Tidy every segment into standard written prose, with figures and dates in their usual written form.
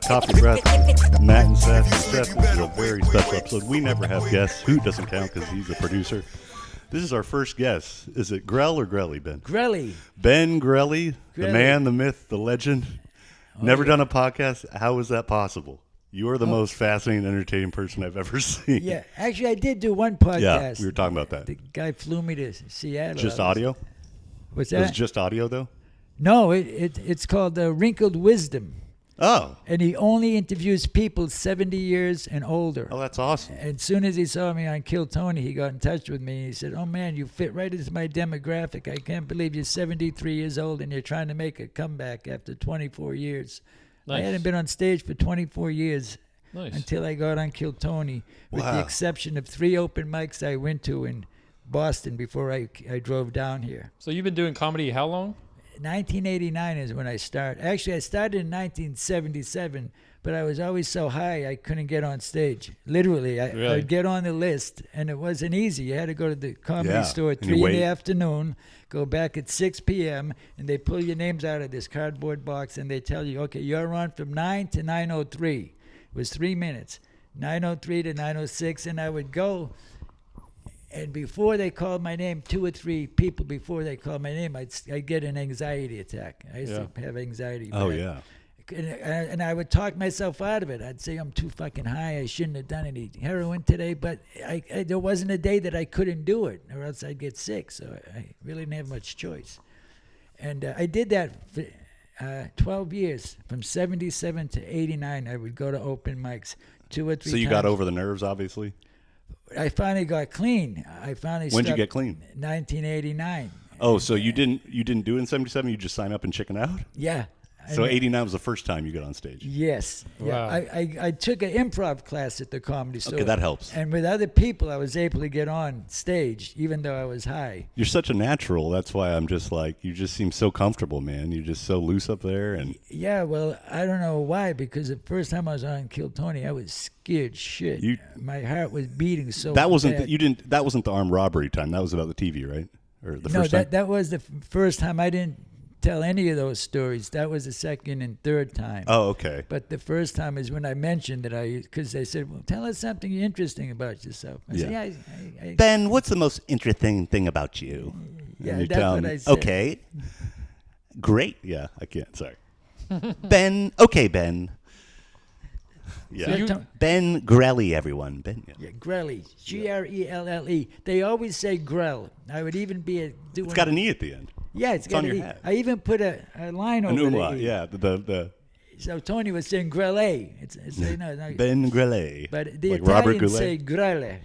Coffee Breath, Matt and Seth. Seth, this is a very special episode. We never have guests. Hoot doesn't count because he's a producer. This is our first guest. Is it Grelle or Grelle, Ben? Grelle. Ben Grelle, the man, the myth, the legend. Never done a podcast. How is that possible? You are the most fascinating, entertaining person I've ever seen. Yeah, actually, I did do one podcast. Yeah, we were talking about that. The guy flew me to Seattle. Just audio? What's that? It was just audio, though? No, it's called Wrinkled Wisdom. Oh. And he only interviews people 70 years and older. Oh, that's awesome. And as soon as he saw me on Kill Tony, he got in touch with me. He said, "Oh, man, you fit right into my demographic. I can't believe you're 73 years old and you're trying to make a comeback after 24 years. Nice. I hadn't been on stage for 24 years until I got on Kill Tony, with the exception of 3 open mics I went to in Boston before I drove down here. So you've been doing comedy how long? 1989 is when I started. Actually, I started in 1977, but I was always so high I couldn't get on stage. Literally, I would get on the list, and it wasn't easy. You had to go to the comedy store at 3 in the afternoon, go back at 6 p.m., and they pull your names out of this cardboard box, and they tell you, okay, you're on from 9 to 9:03. It was 3 minutes, 9:03 to 9:06, and I would go. And before they called my name, 2 or 3 people before they called my name, I'd get an anxiety attack. I used to have anxiety. Oh, yeah. And I would talk myself out of it. I'd say, I'm too fucking high. I shouldn't have done any heroin today. But there wasn't a day that I couldn't do it, or else I'd get sick. So I really didn't have much choice. And I did that for 12 years. From 77 to 89, I would go to open mics 2 or 3 times. So you got over the nerves, obviously? I finally got clean. When'd you get clean? 1989. Oh, so you didn't do it in 77? You just sign up and chicken out? Yeah. So 89 was the first time you got on stage? Yes. Wow. Yeah. I took an improv class at the Comedy Store. Okay, that helps. And with other people, I was able to get on stage, even though I was high. You're such a natural. That's why I'm just like, you just seem so comfortable, man. You're just so loose up there. And yeah, well, I don't know why, because the first time I was on Kill Tony, I was scared shit. My heart was beating so that wasn't bad. That wasn't the armed robbery time. That was about the TV, right? Or the first time? that was the first time. I didn't tell any of those stories. That was the second and third time. Oh, okay. But the first time is when I mentioned that because they said, well, tell us something interesting about yourself. I said, yeah. Ben, what's the most interesting thing about you? Yeah, that's what I said. Okay. Great. Yeah, I can't. Sorry. Ben. Okay, Ben. Yeah. So Ben Grelle, everyone. Ben. Yeah, Grelle. Grelle. They always say Grelle. I would even be doing. It's got an E at the end. Yeah, it's got on an your E. hat. I even put a line over umlaut, the E. yeah. The So Tony was saying Grelle. It's no. Ben Grelle. But the like Robert Italians Goulet? say Grelle.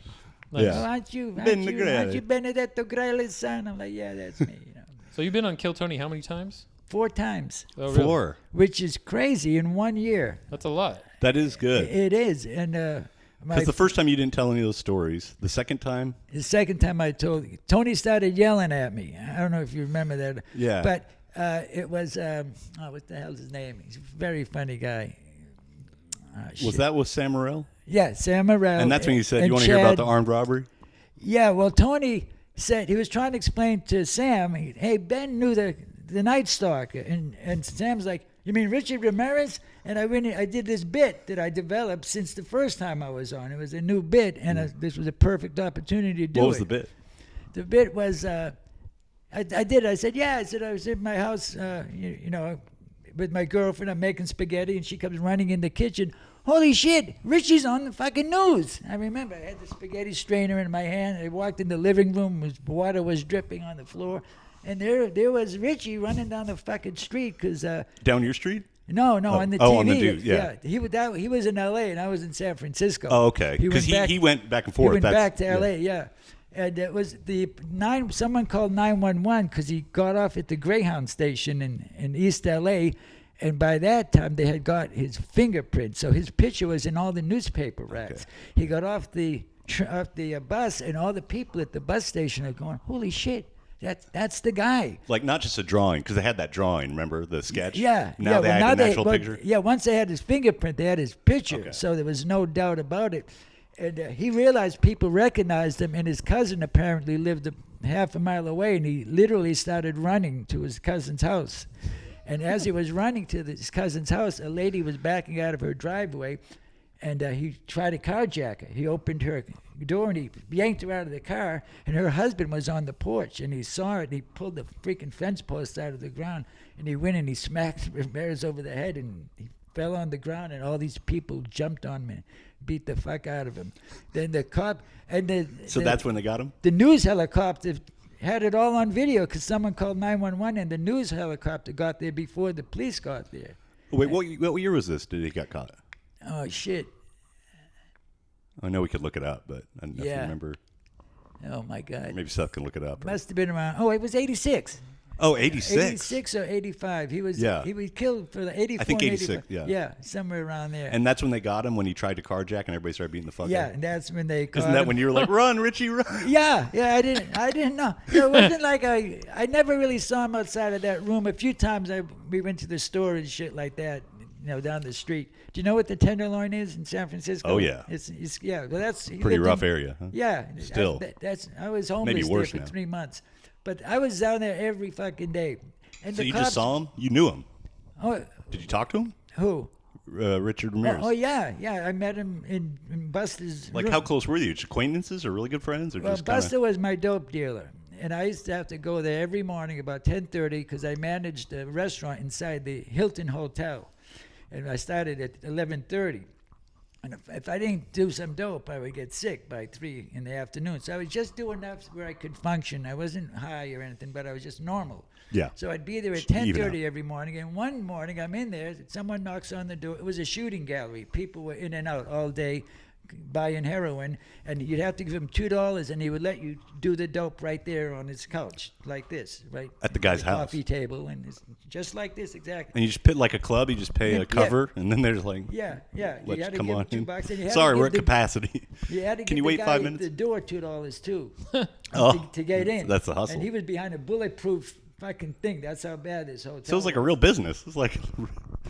Yeah. Oh, aren't you Benedetto Grelle's son? I'm like, yeah, that's me. So you've been on Kill Tony how many times? 4 times. Oh, really? 4. Which is crazy in 1 year. That's a lot. That is good. It is. And because the first time you didn't tell any of those stories. The second time? The second time I told, Tony started yelling at me. I don't know if you remember that. Yeah. But it was, what the hell's his name? He's a very funny guy. Was that with Sam Morrell? Yeah, Sam Morrell. And that's when you said, you want to hear about the armed robbery? Yeah, well, Tony said, he was trying to explain to Sam, hey, Ben knew the Night Stalker. And Sam's like, you mean Richard Ramirez? And I did this bit that I developed since the first time I was on. It was a new bit, and this was a perfect opportunity to do it. What was the bit? The bit was, I did. I said, yeah. I was in my house, with my girlfriend. I'm making spaghetti, and she comes running in the kitchen. Holy shit, Richie's on the fucking news. I remember I had the spaghetti strainer in my hand. I walked in the living room. Water was dripping on the floor. And there was Richie running down the fucking street because down your street? No, on the TV. Oh, on the dude, yeah. He was in L.A. and I was in San Francisco. Oh, okay. Because he went back and forth. He went back to L.A. Yeah. And it was someone called 911 because he got off at the Greyhound station in East L.A. And by that time they had got his fingerprint, so his picture was in all the newspaper racks. Okay. He got off the bus, and all the people at the bus station are going, "Holy shit! That's the guy." Like not just a drawing, because they had that drawing. Remember the sketch? Yeah. Now they had an actual picture. Yeah. Once they had his fingerprint, they had his picture, okay. So there was no doubt about it. And he realized people recognized him, and his cousin apparently lived half a mile away, and he literally started running to his cousin's house. And as he was running to his cousin's house, a lady was backing out of her driveway, and he tried to carjack her. He opened her door and he yanked her out of the car, and her husband was on the porch, and he saw it, and he pulled the freaking fence post out of the ground, and he went and he smacked Ramirez over the head, and he fell on the ground, and all these people jumped on him and beat the fuck out of him. Then the cop, and So that's when they got him? the news helicopter had it all on video because someone called 911, and the news helicopter got there before the police got there. Wait, what year was this? Did he get caught? Oh, shit. I know we could look it up, but I don't Yeah. remember. Oh, my God. Maybe Seth can look it up. Must have been around. Oh, it was 86. Oh, 86. 86 or 85. He was killed for the 84. I think and 86, 85. yeah. Yeah, somewhere around there. And that's when they got him, when he tried to carjack and everybody started beating the fuck out yeah, of him. and that's when they caught Isn't that him. when you were like, run, Richie, run? Yeah, I didn't know. It wasn't like I never really saw him outside of that room. A few times we went to the store and shit like that, down the street. Do you know what the Tenderloin is in San Francisco? Oh, yeah. It's yeah. Well, that's Pretty rough area, huh? Yeah, Still. I was homeless Maybe worse there for now. 3 months, but I was down there every fucking day. And So the you cops, just saw him? You knew him? Oh, Did you talk to him? who? Richard Ramirez. Oh yeah. I met him in Buster's Like, room. how close were you? Just acquaintances or really good friends? Or Well, just kind Buster of... was my dope dealer, and I used to have to go there every morning about 10:30 because I managed a restaurant inside the Hilton Hotel, and I started at 11:30. And if I didn't do some dope, I would get sick by 3 in the afternoon. So I would just do enough where I could function. I wasn't high or anything, but I was just normal. Yeah. So I'd be there at Even 10:30 every morning, and one morning I'm in there. Someone knocks on the door. It was a shooting gallery. People were in and out all day, buying heroin, and you'd have to give him $2, and he would let you do the dope right there on his couch, like this, right At the guy's house. coffee table, and it's just like this exactly. And you just pay like a club, you just pay a cover, and then there's like, Yeah. You let's had to come give on him in. $2, and you had Sorry, to we're give at capacity. You had to Can give you the wait guy 5 at minutes? the door $2 too, Oh, to get in. That's the hustle. And he was behind a bulletproof fucking thing. That's how bad this hotel. So it was like a real business. It's like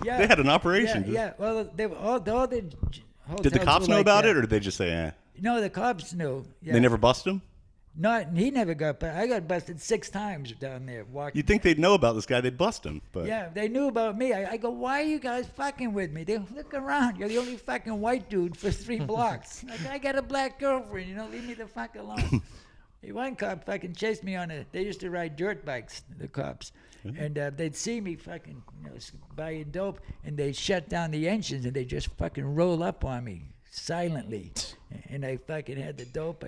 Yeah. they had an operation. Yeah. Well, they were all the hotels. Did the cops were know like about that. it, or did they just say, eh? No, the cops knew. Yeah. They never busted him? Not he never got. But I got busted 6 times down there walking. You'd think they'd know about this guy, they'd bust him. But Yeah, they knew about me. I go, why are you guys fucking with me? They look around. You're the only fucking white dude for 3 blocks. Like, I got a black girlfriend. Leave me the fuck alone. One cop fucking chased me on they used to ride dirt bikes, the cops. And they'd see me fucking buying dope, and they'd shut down the engines, and they just fucking roll up on me silently. And I fucking had the dope.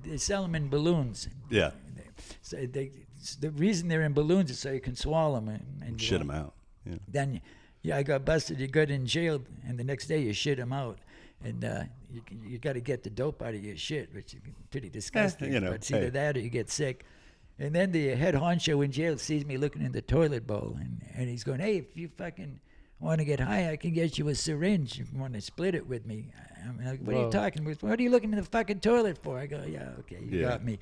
They sell them in balloons. yeah, So the reason they're in balloons is so you can swallow them and shit him out. Yeah. Then, I got busted. You got in jail, and the next day you shit them out, and you got to get the dope out of your shit, which is pretty disgusting. But it's either that or you get sick. And then the head honcho in jail sees me looking in the toilet bowl, and he's going, "Hey, if you fucking want to get high, I can get you a syringe if you want to split it with me." I'm like, "What are you talking about? What are you looking in the fucking toilet for?" I go, "Yeah, okay, you got me."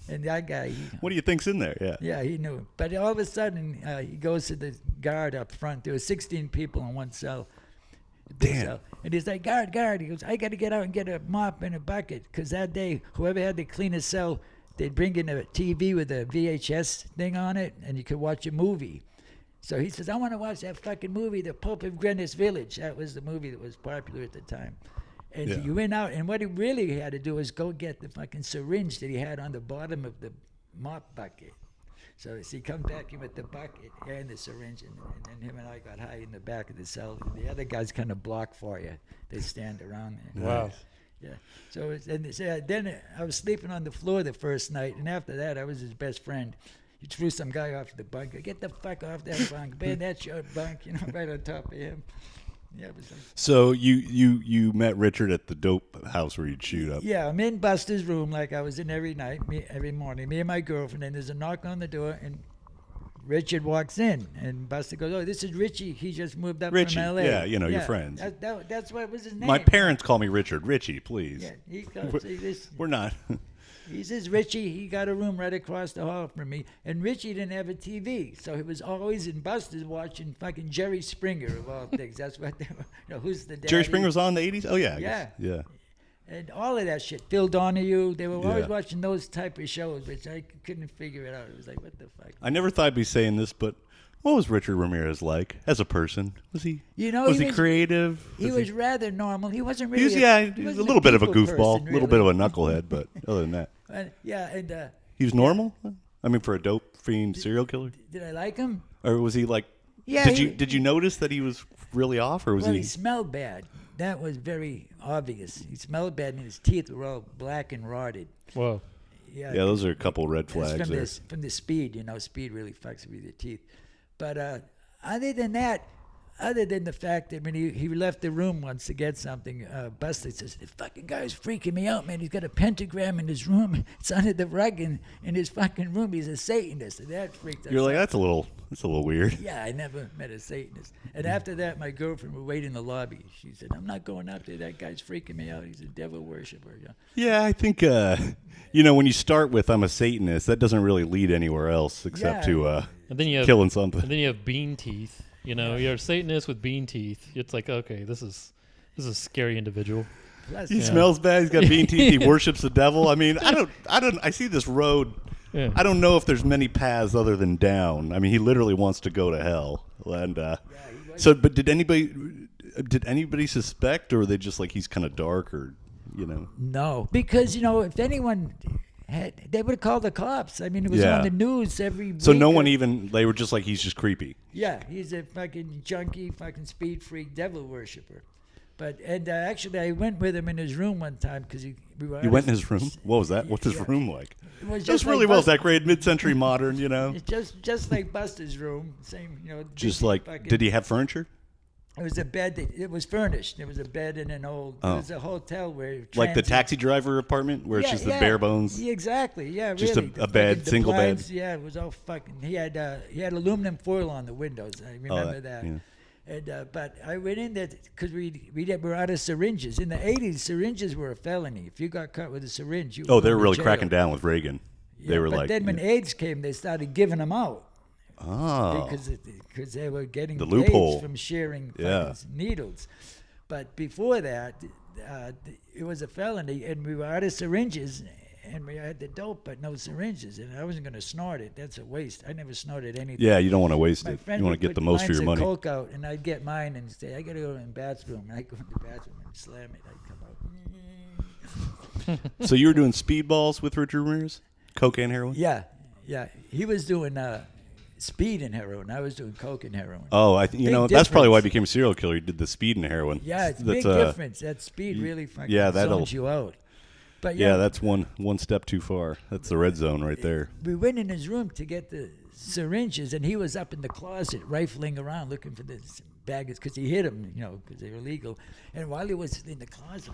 And that guy, What do you think's in there? Yeah. yeah, he knew. But all of a sudden, he goes to the guard up front. There were 16 people in one cell. Damn. Cell. And he's like, guard. He goes, I got to get out and get a mop and a bucket. Because that day, whoever had the cleanest cell, they'd bring in a TV with a VHS thing on it, and you could watch a movie. So he says, I want to watch that fucking movie, The Pope of Greenwich Village. That was the movie that was popular at the time. And he went out, and what he really had to do was go get the fucking syringe that he had on the bottom of the mop bucket. So he comes back in with the bucket and the syringe, and then him and I got high in the back of the cell. The other guys kind of block for you. They stand around there. Wow. Yeah. So then I was sleeping on the floor the first night, and after that, I was his best friend. He threw some guy off the bunk. Get the fuck off that bunk. Man, that's your bunk, right on top of him. Yeah, it was like, So you met Richard at the dope house where you'd shoot up. yeah, I'm in Buster's room like I was in every morning, me and my girlfriend, and there's a knock on the door, and Richard walks in, and Buster goes, "Oh, this is Richie. He just moved up Richie, from L.A." yeah, your friends. That's what was his name. My parents call me Richard. Richie, please. Yeah, he goes, see, this. We're not. He says, Richie, he got a room right across the hall from me. And Richie didn't have a TV. So he was always in Buster's watching fucking Jerry Springer, of all things. That's what they were. Who's the dad? Jerry Springer was on in the 80s? Oh, yeah. I Yeah. guess. Yeah. And all of that shit. Phil Donahue. They were always Yeah. watching those type of shows, which I couldn't figure it out. It was like, what the fuck? I never thought I'd be saying this, but What was Richard Ramirez like as a person? Was he? You know, was he creative? He was rather normal. He wasn't really. He was a little bit of a goofball, a little bit of a knucklehead, but other than that, he was normal. I mean, for a dope fiend serial killer. Did I like him? Or was he like? Yeah. Did you notice that he was really off, or was he? Well, he smelled bad. That was very obvious. He smelled bad, and his teeth were all black and rotted. Whoa. Yeah, those are a couple red flags there. From the speed, speed really fucks with your teeth. But other than that, other than the fact that when he left the room once to get something, Buster says, the fucking guy's freaking me out, man. He's got a pentagram in his room. It's under the rug in his fucking room. He's a Satanist. And that freaked us out. You're like, that's a little weird. Yeah, I never met a Satanist. And after that, my girlfriend would wait in the lobby. She said, I'm not going up there. That guy's freaking me out. He's a devil worshiper. Yeah, I think, when you start with I'm a Satanist, that doesn't really lead anywhere else except to and then you have, killing something. And then you have bean teeth. You're a Satanist with bean teeth. It's like, okay, this is a scary individual. He smells bad. He's got bean teeth. He worships the devil. I mean, I see this road. Yeah. I don't know if there's many paths other than down. I mean, he literally wants to go to hell. And but did anybody suspect, or were they just like he's kind of dark, or No, because if anyone. They would have called the cops. I mean, it was on the news every week. So no one even, they were just like, he's just creepy. Yeah, he's a fucking junkie, fucking speed freak, devil worshiper. And actually, I went with him in his room one time because we were. You went in his room? What was that? What's his room like? It was just really well decorated, mid-century modern, It's just like Buster's room, same, Just like, did he have furniture? It was a bed. It was furnished. There was a bed in an old. It was a hotel where. Like the taxi driver apartment, where it's just the bare bones. Yeah, exactly. Yeah, just really. a bed, single bed. Yeah, it was all fucking. He had aluminum foil on the windows. I remember that. Yeah. And but I went in there because we were out of syringes. In the 80s, syringes were a felony. If you got caught with a syringe, you. They were really cracking down with Reagan. They were but then when AIDS came, they started giving them out. Oh. Because they were getting the loophole from sharing needles. But before that, it was a felony, and we were out of syringes, and we had the dope, but no syringes, and I wasn't going to snort it. That's a waste. I never snorted anything. Yeah, you don't want to waste it. You want to get the most for your money. Coke out, and I'd get mine and say, I got to go in the bathroom. And I'd go in the bathroom and slam it. I'd come out. So you were doing speedballs with Richard Ramirez? Coke and heroin? Yeah. He was doing speed and heroin. I was doing coke and heroin. Oh, that's probably why he became a serial killer. He did the speed and heroin. Yeah, it's a big difference. That speed really fucking zones you out. But that's one step too far. That's the red zone right there. We went in his room to get the syringes, and he was up in the closet rifling around looking for the baggage because he hid them, because they were illegal. And while he was in the closet,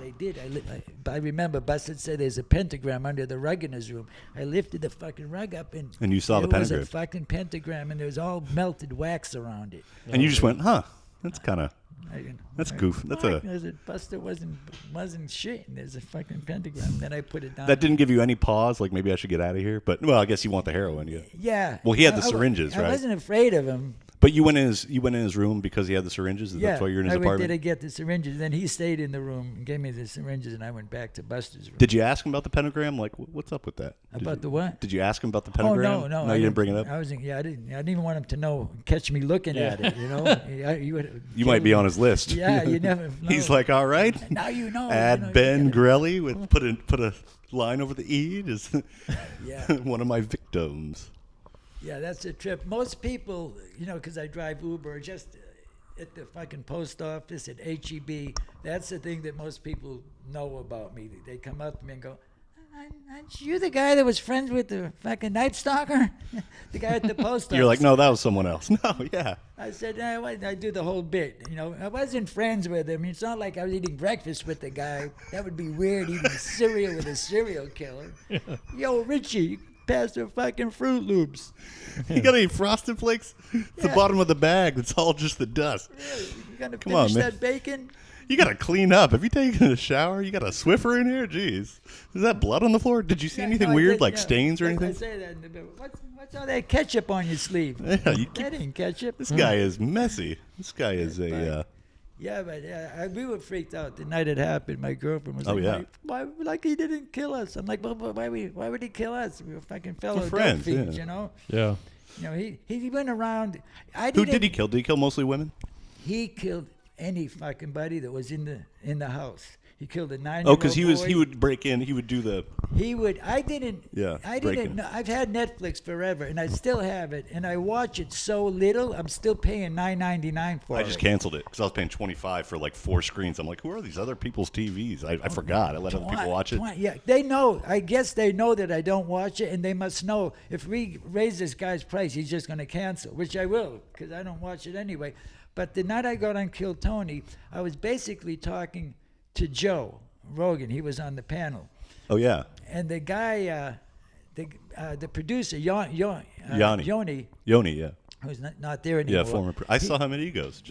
I remember Buster said there's a pentagram under the rug in his room. I lifted the fucking rug up, and you saw the pentagram. There was a fucking pentagram, and there was all melted wax around it. And you just went, that's kind of... That's goof. Buster wasn't shit. There's a fucking pentagram. Then I put it down. That didn't give you any pause, like maybe I should get out of here. But I guess you want the heroin, yeah. Yeah. Well, he had the syringes, right? I wasn't afraid of him. But you went in his room because he had the syringes. That's why you're in his apartment. I went to get the syringes. Then he stayed in the room and gave me the syringes, and I went back to Buster's room. Did you ask him about the pentagram? Like, what's up with that? About the what? Did you ask him about the pentagram? Oh no, you didn't bring it up. I didn't even want him to catch me looking at it. You might be on his list. Yeah, you never know. He's like, all right. Now you know. Add Ben Grelle with put a line over the E is one of my victims. Yeah, that's a trip. Most people, because I drive Uber, just at the fucking post office, at HEB, that's the thing that most people know about me. They come up to me and go, aren't you the guy that was friends with the fucking Night Stalker? The guy at the post office. You're like, no, that was someone else. No, yeah. I said, I do the whole bit. I wasn't friends with him. It's not like I was eating breakfast with the guy. That would be weird, eating cereal with a serial killer. Yeah. Yo, Richie, pass the fucking Fruit Loops. You got any Frosted Flakes? It's the bottom of the bag. It's all just the dust. Really? You gonna finish that bacon? You got to clean up. Have you taken a shower? You got a Swiffer in here? Jeez. Is that blood on the floor? Did you see anything weird, like stains or anything? I say that. What's all that ketchup on your sleeve? Yeah, that ain't ketchup. This guy is messy. This guy is a... Yeah, but we were freaked out the night it happened. My girlfriend was why he didn't kill us? I'm like, why would he kill us? We were fucking fellow friends, thieves, Yeah. He went around. Who did he kill? Did he kill mostly women? He killed any fucking buddy that was in the house. He killed a 9-year-old boy. Oh, because he would break in. He would do the. He would. I didn't break-in. know. I've had Netflix forever, and I still have it, and I watch it so little. I'm still paying $9.99 for it. I just canceled it because I was paying $25 for like 4 screens. I'm like, who are these other people's TVs? I forgot. I let other people watch it. Yeah, they know. I guess they know that I don't watch it, and they must know if we raise this guy's price, he's just going to cancel, which I will because I don't watch it anyway. But the night I got on Kill Tony, I was basically talking to Joe Rogan. He was on the panel. Oh yeah. And the guy, the producer, Yoni, yeah, who's not there anymore. Yeah, former. I saw him at Egos.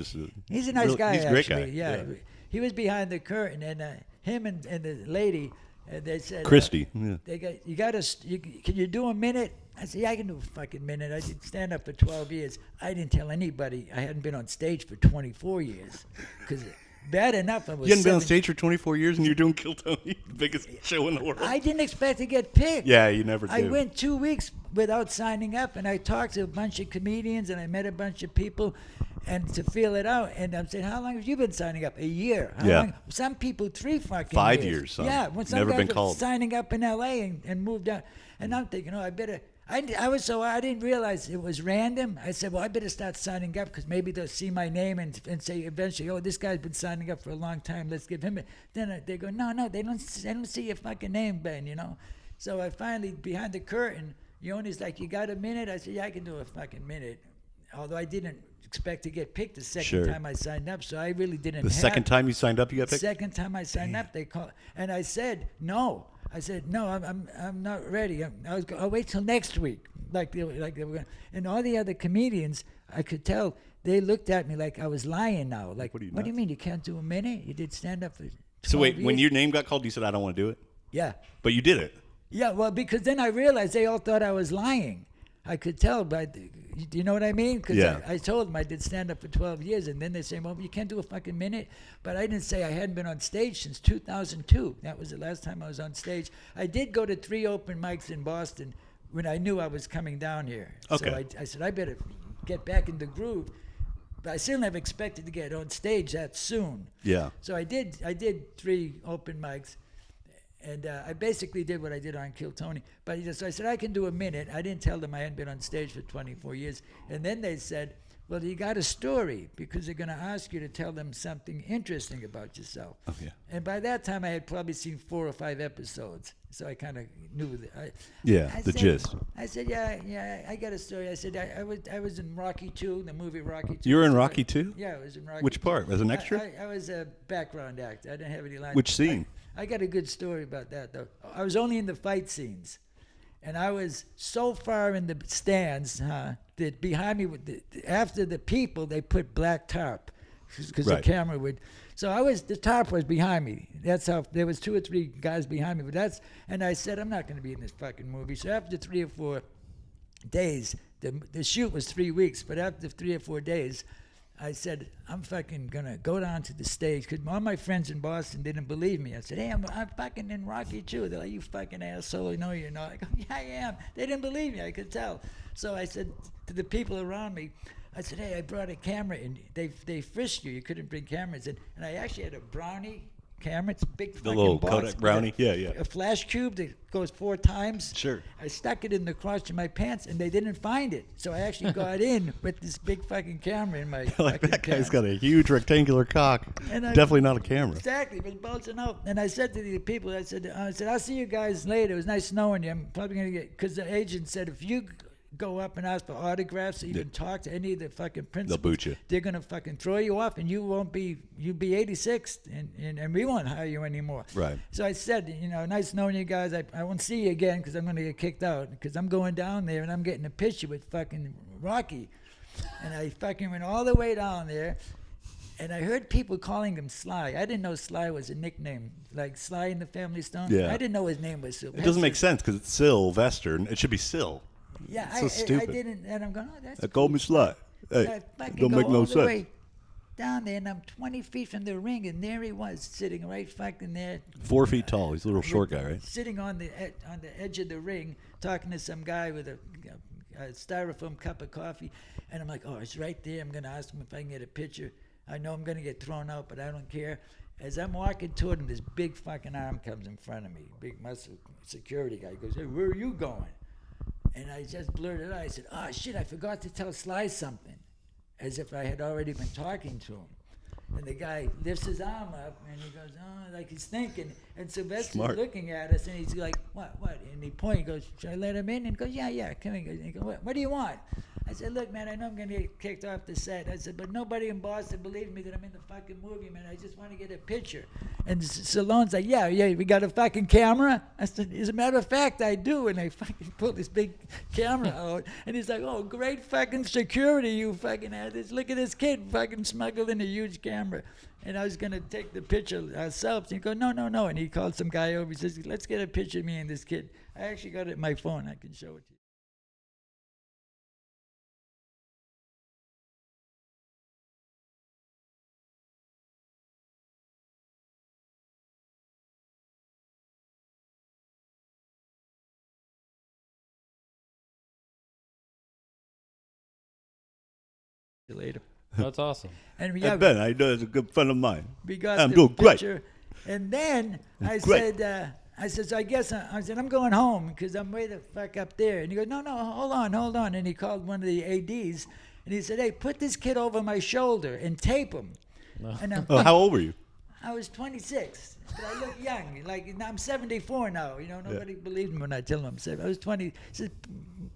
He's a nice guy. He's a great guy. Yeah. He was behind the curtain, and him and the lady, they said, Christy. Can you do a minute? I said, yeah, I can do a fucking minute. I did stand up for 12 years. I didn't tell anybody I hadn't been on stage for 24 years. Because bad enough I was. You hadn't been on stage for 24 years and you're doing Kill Tony, the biggest show in the world. I didn't expect to get picked. Yeah, you never did. I went 2 weeks without signing up, and I talked to a bunch of comedians, and I met a bunch of people, and to feel it out. And I'm saying, how long have you been signing up? A year. How long? Some people 3 fucking 5 years. Some. Yeah, when some never guys been were called. signing up in L.A. and moved out. And I'm thinking, I better. I didn't realize it was random. I said, well, I better start signing up because maybe they'll see my name and say eventually, this guy's been signing up for a long time. Let's give him it. Then they go, no, they don't see your fucking name, Ben, So I finally, behind the curtain, Yoni's like, you got a minute? I said, yeah, I can do a fucking minute. Although I didn't expect to get picked the second time I signed up, so I really didn't. The second time you signed up, you got picked? The second time I signed up, they called, and I said no. I said no, I'm not ready. I'll wait till next week. Like they were going. And all the other comedians, I could tell they looked at me like I was lying now. Like, what do you mean you can't do a minute? You did stand up for 12 So wait, years? when your name got called, you said I don't want to do it? Yeah. But you did it. Yeah, well, because then I realized they all thought I was lying. I could tell, but do you know what I mean? Because I told them I did stand up for 12 years, and then they say, well, you can't do a fucking minute. But I didn't say I hadn't been on stage since 2002. That was the last time I was on stage. I did go to 3 open mics in Boston when I knew I was coming down here. Okay. So I said, I better get back in the groove. But I still never expected to get on stage that soon. Yeah. So I did 3 open mics. And I basically did what I did on Kill Tony. But so I said, I can do a minute. I didn't tell them I hadn't been on stage for 24 years. And then they said, well, you got a story because they're going to ask you to tell them something interesting about yourself. Oh, yeah. And by that time, I had probably seen 4 or 5 episodes. So I kind of knew that. The gist. I said, yeah, I got a story. I said, I was in Rocky 2, the movie Rocky 2. You were in Rocky 2? Yeah, I was in Rocky Which 2. part? As an extra? I was a background actor. I didn't have any lines. Which scene? I got a good story about that, though. I was only in the fight scenes. And I was so far in the stands that behind me, after the people, they put black tarp because the camera would. So the tarp was behind me. That's how, there was 2 or 3 guys behind me. And I said, I'm not going to be in this fucking movie. So after 3 or 4 days, the shoot was 3 weeks, but after 3 or 4 days, I said, I'm fucking gonna go down to the stage because all my friends in Boston didn't believe me. I said, hey, I'm fucking in Rocky 2. They're like, you fucking asshole. No, you're not. I go, yeah, I am. They didn't believe me. I could tell. So I said to the people around me, I said, hey, I brought a camera, and they frisked you. You couldn't bring cameras in. And I actually had a Brownie camera. It's a big fucking the little box, Kodak Brownie. Yeah. A flash cube that goes 4 times. Sure. I stuck it in the crotch of my pants, and they didn't find it. So I actually got in with this big fucking camera in my like fucking that guy's pants. got a huge rectangular cock. Definitely not a camera. Exactly. It was bouncing out. And I said to the people, I said, I'll see you guys later. It was nice knowing you. I'm probably going to get, because the agent said, if you go up and ask for autographs or even talk to any of the fucking principals, they'll boot you. They're going to fucking throw you off, and you'll be 86th, and we won't hire you anymore. Right. So I said, nice knowing you guys. I won't see you again because I'm going to get kicked out because I'm going down there and I'm getting a picture with fucking Rocky. And I fucking went all the way down there, and I heard people calling him Sly. I didn't know Sly was a nickname, like Sly in the Family Stone. Yeah. I didn't know his name was Sylvester. It doesn't make sense because it's Sylvester. It should be Syl. Yeah, it's so stupid. I didn't, and I'm going, that's cool. Call me Sly. Hey, don't make no sense. Way down there, and I'm 20 feet from the ring, and there he was sitting right fucking there. 4 feet tall. He's a little short guy, right? Sitting on the edge of the ring, talking to some guy with styrofoam cup of coffee, and I'm like, oh, it's right there. I'm gonna ask him if I can get a picture. I know I'm gonna get thrown out, but I don't care. As I'm walking toward him, this big fucking arm comes in front of me, big muscle security guy. He goes, hey, where are you going? And I just blurted out. I said, oh shit, I forgot to tell Sly something, as if I had already been talking to him. And the guy lifts his arm up, and he goes, oh, like he's thinking. And Sylvester's looking at us, and he's like, what? And he points, he goes, should I let him in? And he goes, yeah, come in. And he goes, what do you want? I said, look, man, I know I'm going to get kicked off the set. I said, but nobody in Boston believes me that I'm in the fucking movie, man. I just want to get a picture. And Stallone's like, yeah, we got a fucking camera? I said, as a matter of fact, I do. And I fucking pull this big camera out. And he's like, oh, great fucking security you fucking had. Look at this kid fucking smuggled in a huge camera. And I was going to take the picture ourselves. And he goes, no. And he called some guy over. He says, let's get a picture of me and this kid. I actually got it in my phone. I can show it to you. Later. That's awesome. And And Ben, I know it's a good friend of mine. we got I'm the doing great. picture. And then I Great. said, so I guess I said, I'm going home because I'm way the fuck up there. And he goes, no, hold on. And he called one of the ADs and he said, hey, put this kid over my shoulder and tape him. And I'm Oh, how old were you? I was 26, but I look young. Like I'm 74 now. You know, nobody believed me when I tell them I'm 7. I was 20. He said,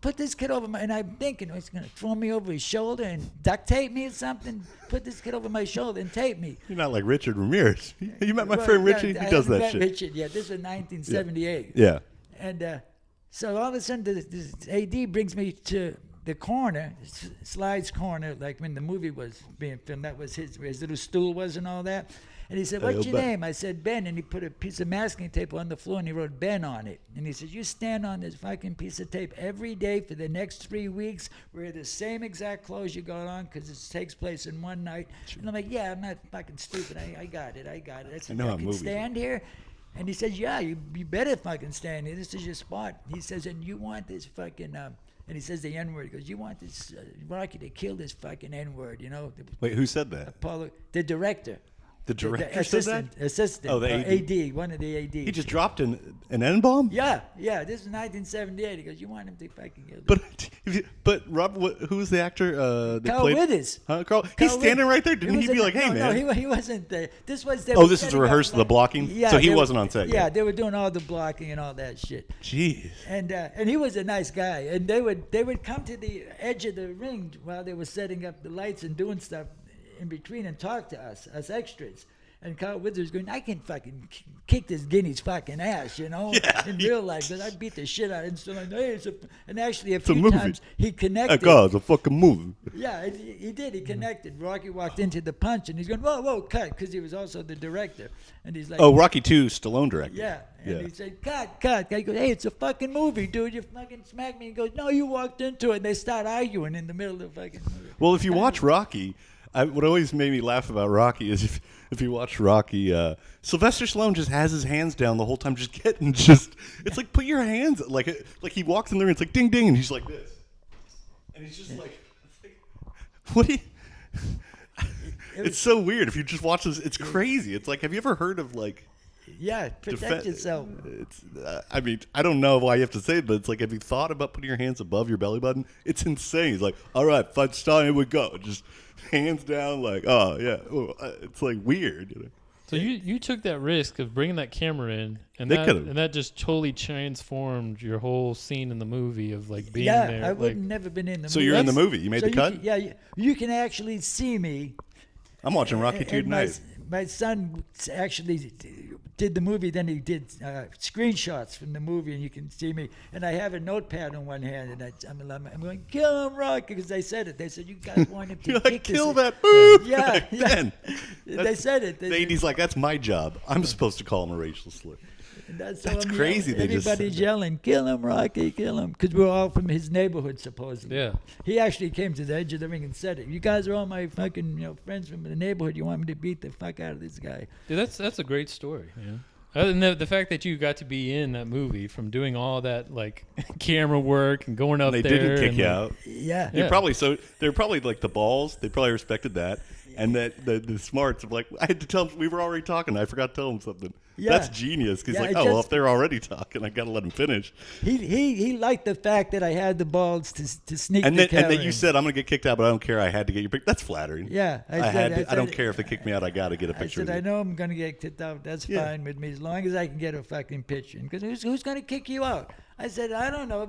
put this kid over my, and I'm thinking, he's going to throw me over his shoulder and duct tape me or something. Put this kid over my shoulder and tape me. You're not like Richard Ramirez. You met my friend Richie? He does that shit. Richard, yeah, this was 1978. Yeah. And so all of a sudden, this AD brings me to the corner, Sly's corner, like when the movie was being filmed. That was his little stool was and all that. And he said, what's your name? I said, Ben. And he put a piece of masking tape on the floor and he wrote Ben on it. And he said, you stand on this fucking piece of tape every day for the next 3 weeks. Wear the same exact clothes you got on because it takes place in one night. And I'm like, yeah, I'm not fucking stupid. I got it. I said, know how I can movies stand here? And he says, yeah, you better fucking stand here. This is your spot. He says, and you want this fucking... and he says the N-word. He goes, you want this Rocky to kill this fucking N-word, you know? Wait, who said that? Apollo, the director. The director the said that? assistant. Oh, the AD, one of the ADs. He just dropped an N-bomb? Yeah. This is 1978. He goes, you want him to fucking kill this. But Rob, who's the actor? That Carl played, Withers. Huh, Carl? He's standing right there. Didn't he be like, hey, man? No, he wasn't there. This was... Oh, this is a rehearsal, the blocking? Yeah. So he wasn't on set Yeah, yet? they were doing all the blocking and all that shit. Jeez. And he was a nice guy. And they would come to the edge of the ring while they were setting up the lights and doing stuff in between and talk to us extras. And Carl Withers going, I can fucking kick this guinea's fucking ass, you know, in real life. But I beat the shit out of him. So like, hey, and actually a few times he connected. That guy's a fucking movie. Yeah, he did. He connected. Rocky walked into the punch, and he's going, whoa, cut, because he was also the director. And he's like, Oh, Rocky 2, Stallone director. yeah. And he said, cut. He goes, hey, it's a fucking movie, dude. You fucking smacked me. He goes, no, you walked into it. And they start arguing in the middle of the fucking movie. Well, if you watch Rocky, what always made me laugh about Rocky is if you watch Rocky, Sylvester Stallone just has his hands down the whole time, it's like put your hands like he walks in there and it's like ding ding and he's like this, and he's just like what do you? It's so weird if you just watch this. It's crazy. It's like, have you ever heard of like? Yeah, protect yourself. It's, I mean, I don't know why you have to say it, but it's like, have you thought about putting your hands above your belly button? It's insane. It's like, all right, fight style, here we go. Just hands down, like, oh, yeah. It's like weird. You know? So you took that risk of bringing that camera in, and that just totally transformed your whole scene in the movie of like being there. Yeah, I would never been in the movie. So you're in the movie. You made the cut? You can actually see me. I'm watching Rocky 2 tonight. My son actually did the movie, then he did screenshots from the movie, and you can see me. And I have a notepad in one hand, and I'm going, kill him, Rocky, because they said it. They said, you guys want him to You're kick like, this. kill that boob. Yeah. Ben. They said it. The 80s like, that's my job. I'm supposed to call him a racial slur. That's crazy. Everybody's yelling, kill him, Rocky, kill him. Because we're all from his neighborhood, supposedly. Yeah. He actually came to the edge of the ring and said it. You guys are all my fucking friends from the neighborhood. You want me to beat the fuck out of this guy. Dude, that's a great story. Yeah. And the fact that you got to be in that movie, from doing all that like camera work and going up they there, didn't kick you out. Yeah. They're probably like the balls. They probably respected that, and that the smarts of like I had to tell them we were already talking. I forgot to tell them something. Yeah. That's genius. Because if they're already talking, I got to let them finish. He liked the fact that I had the balls to sneak and the then, camera and then you in. said I'm gonna get kicked out, but I don't care. I had to get your picture. That's flattering. Yeah, I don't care if they kick me out. I got to get a picture. I said, of you. I know I'm going to get kicked out. That's fine with me as long as I can get a fucking picture. Because who's going to kick you out? I said, I don't know.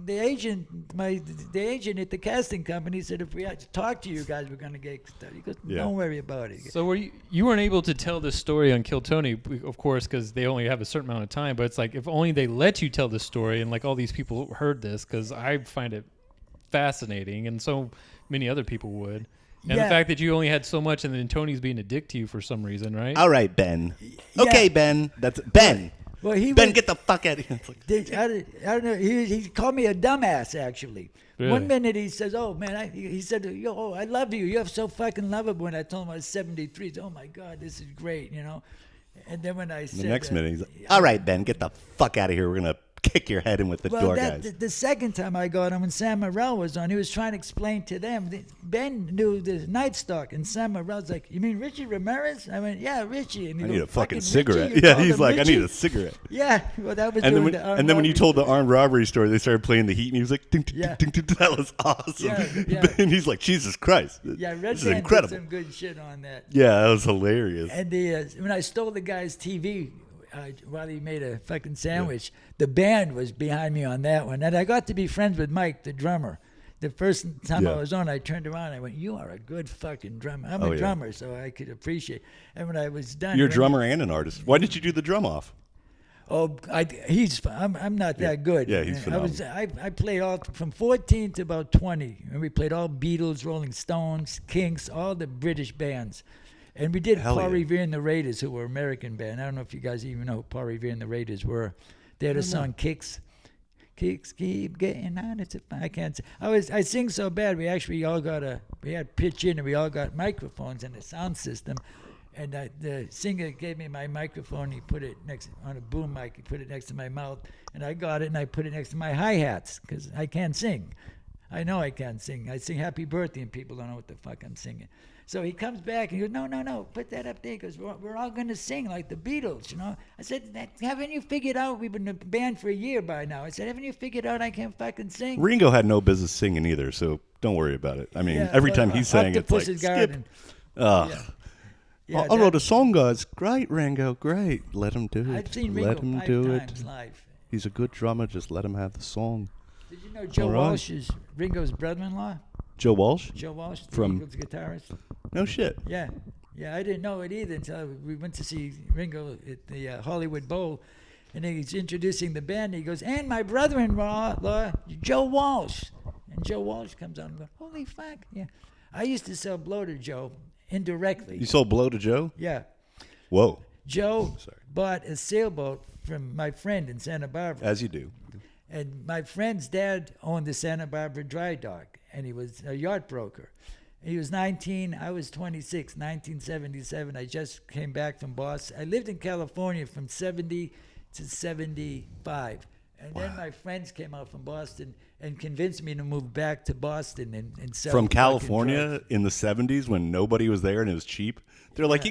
The agent at the casting company said if we had to talk to you guys, we're going to get kicked out. He goes, don't worry about it. So you weren't able to tell this story on Kill Tony, of course, because they only have a certain amount of time. But it's like if only they let you tell this story, and like all these people heard this, because I find it fascinating, and so many other people would. And the fact that you only had so much, and then Tony's being a dick to you for some reason, right? All right, Ben. Okay, Ben. That's Ben. Well, Ben, get the fuck out of here. I don't know. He called me a dumbass, actually. Really? One minute he says, "Oh man," he said, I love you. You're so fucking lovable." When I told him I was 73, he said, "Oh my God, this is great," And then when I said, the next minute, he's like, "All right, Ben, get the fuck out of here. We're gonna kick your head in with the door guys." The second time I got him, when Sam Morrell was on, he was trying to explain to them. Ben knew the Night Stalker, and Sam Morrell's like, "You mean Richie Ramirez?" I went, "Yeah, Richie." And I need a fucking Richie? cigarette. You Yeah, called he's him like, Richie? I need a cigarette. Yeah, well, that was And doing then when you told the armed robbery story, they started playing the Heat music. Ding, ding, Yeah. ding, ding, ding. That was awesome. Yeah. And he's like, Jesus Christ. Yeah, this Red is Band incredible. did some good shit on that. Yeah, that was hilarious. And when I stole the guy's TV while he made a fucking sandwich, the band was behind me on that one. And I got to be friends with Mike, the drummer. The first time I was on, I turned around and I went, "You are a good fucking drummer." I'm a drummer, so I could appreciate. And when I was done, You're a drummer and an artist. Why did you do the drum off? Oh, I'm not that good. Yeah, he's phenomenal. I played all from 14 to about 20, and we played all Beatles, Rolling Stones, Kinks, all the British bands. And we did Paul Revere and the Raiders, who were American band. I don't know if you guys even know who Paul Revere and the Raiders were. They had a song, Kicks. Kicks keep getting on. I can't say. I sing so bad. We actually all we had pitch in, and we all got microphones and a sound system. And the singer gave me my microphone. He put it on a boom mic. He put it next to my mouth, and I got it, and I put it next to my hi-hats because I can't sing. I know I can't sing. I sing Happy Birthday, and people don't know what the fuck I'm singing. So he comes back and he goes, no, put that up there because we're all going to sing like the Beatles, I said, haven't you figured out, we've been a band for a year by now. I said, haven't you figured out I can't fucking sing? Ringo had no business singing either, so don't worry about it. I mean, every time he sang, it's like, skip. I wrote a song, guys. Great, Ringo, great. Let him do it. I've seen Ringo 5 times live. He's a good drummer. Just let him have the song. Did you know Joe Walsh is Ringo's brother-in-law? Joe Walsh? Joe Walsh, the from Eagles guitarist. No shit. Yeah, I didn't know it either until we went to see Ringo at the Hollywood Bowl, and he's introducing the band. And he goes, "And my brother-in-law, Joe Walsh." And Joe Walsh comes on and goes, "Holy fuck!" Yeah, I used to sell blow to Joe indirectly. You sold blow to Joe? Yeah. Whoa. Joe bought a sailboat from my friend in Santa Barbara. As you do. And my friend's dad owned the Santa Barbara dry dock, and he was a yacht broker. He was 19, I was 26, 1977. I just came back from Boston. I lived in California from 70 to 75. And then my friends came out from Boston and convinced me to move back to Boston and sell. From California in the 70s when nobody was there and it was cheap? They're like,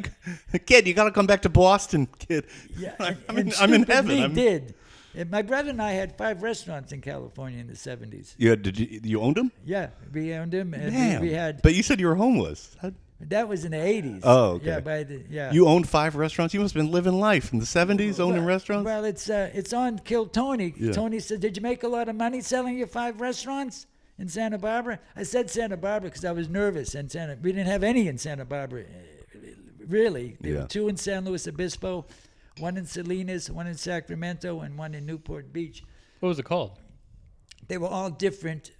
kid, you got to come back to Boston, kid. Yeah, I'm in heaven. We did. And my brother and I had 5 restaurants in California in the 70s. You owned them? Yeah, we owned them. And Damn. we had. But you said you were homeless. That was in the 80s. Oh, okay. Yeah, You owned 5 restaurants? You must have been living life in the 70s, owning restaurants? Well, it's on Kill Tony. Yeah. Tony said, "Did you make a lot of money selling your 5 restaurants in Santa Barbara?" I said Santa Barbara because I was nervous. And we didn't have any in Santa Barbara, really. There were 2 in San Luis Obispo, 1 in Salinas, 1 in Sacramento, and 1 in Newport Beach. What was it called? They were all different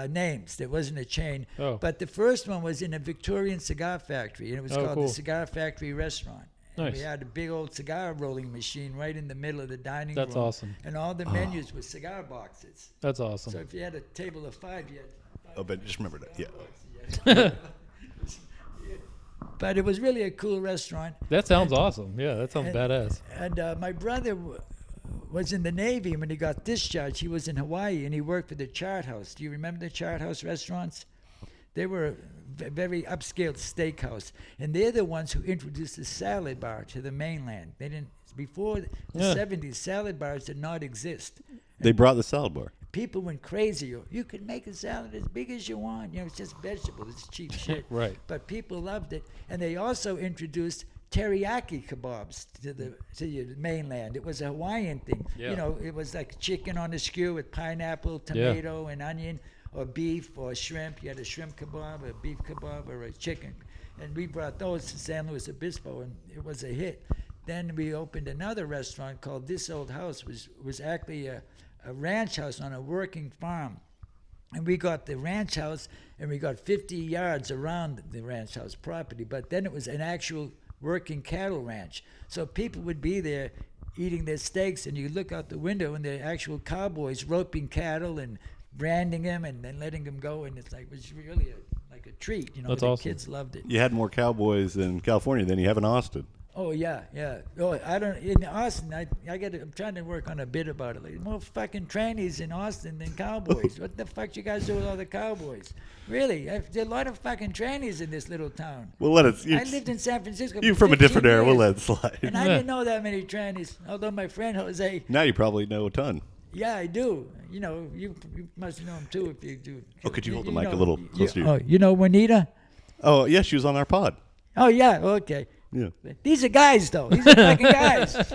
names. There wasn't a chain. Oh. But the first one was in a Victorian cigar factory, and it was called cool. the Cigar Factory Restaurant. And Nice. we had a big old cigar rolling machine right in the middle of the dining room. That's awesome. And all the menus were cigar boxes. That's awesome. So if you had a table of 5, you had 5 Oh, but just remember that. Yeah. But it was really a cool restaurant. That sounds awesome. Yeah, that sounds badass. And my brother was in the Navy. When he got discharged, he was in Hawaii, and he worked for the Chart House. Do you remember the Chart House restaurants? They were a very upscale steakhouse, and they're the ones who introduced the salad bar to the mainland. They didn't before the 70s. Salad bars did not exist. They brought the salad bar. People went crazy. You could make a salad as big as you want. It's just vegetables. It's cheap shit. Right. But people loved it, and they also introduced teriyaki kebabs to the mainland. It was a Hawaiian thing. Yeah. It was like chicken on a skewer with pineapple, tomato, and onion, or beef or shrimp. You had a shrimp kebab, a beef kebab, or a chicken. And we brought those to San Luis Obispo, and it was a hit. Then we opened another restaurant called This Old House, which was actually a ranch house on a working farm. And we got the ranch house, and we got 50 yards around the ranch house property. But then it was an actual working cattle ranch. So people would be there eating their steaks, and you look out the window, and the actual cowboys roping cattle and branding them and then letting them go. And it's like, it was really like a treat. That's the awesome. kids loved it. You had more cowboys in California than you have in Austin. Oh yeah. Oh, in Austin, I'm trying to work on a bit about it. Like, more fucking trannies in Austin than cowboys. What the fuck you guys do with all the cowboys? Really, there are a lot of fucking trannies in this little town. We'll let it. I lived in San Francisco. You're for from a different 15 era. We'll years, let it slide. And I didn't know that many trannies. Although my friend Jose. Now you probably know a ton. Yeah, I do. You must know him too if you do. Oh, could you hold the mic a little closer to you? Oh, you know Juanita? Oh, yeah, she was on our pod. Oh yeah, okay. Yeah. These are guys, though. These are fucking guys.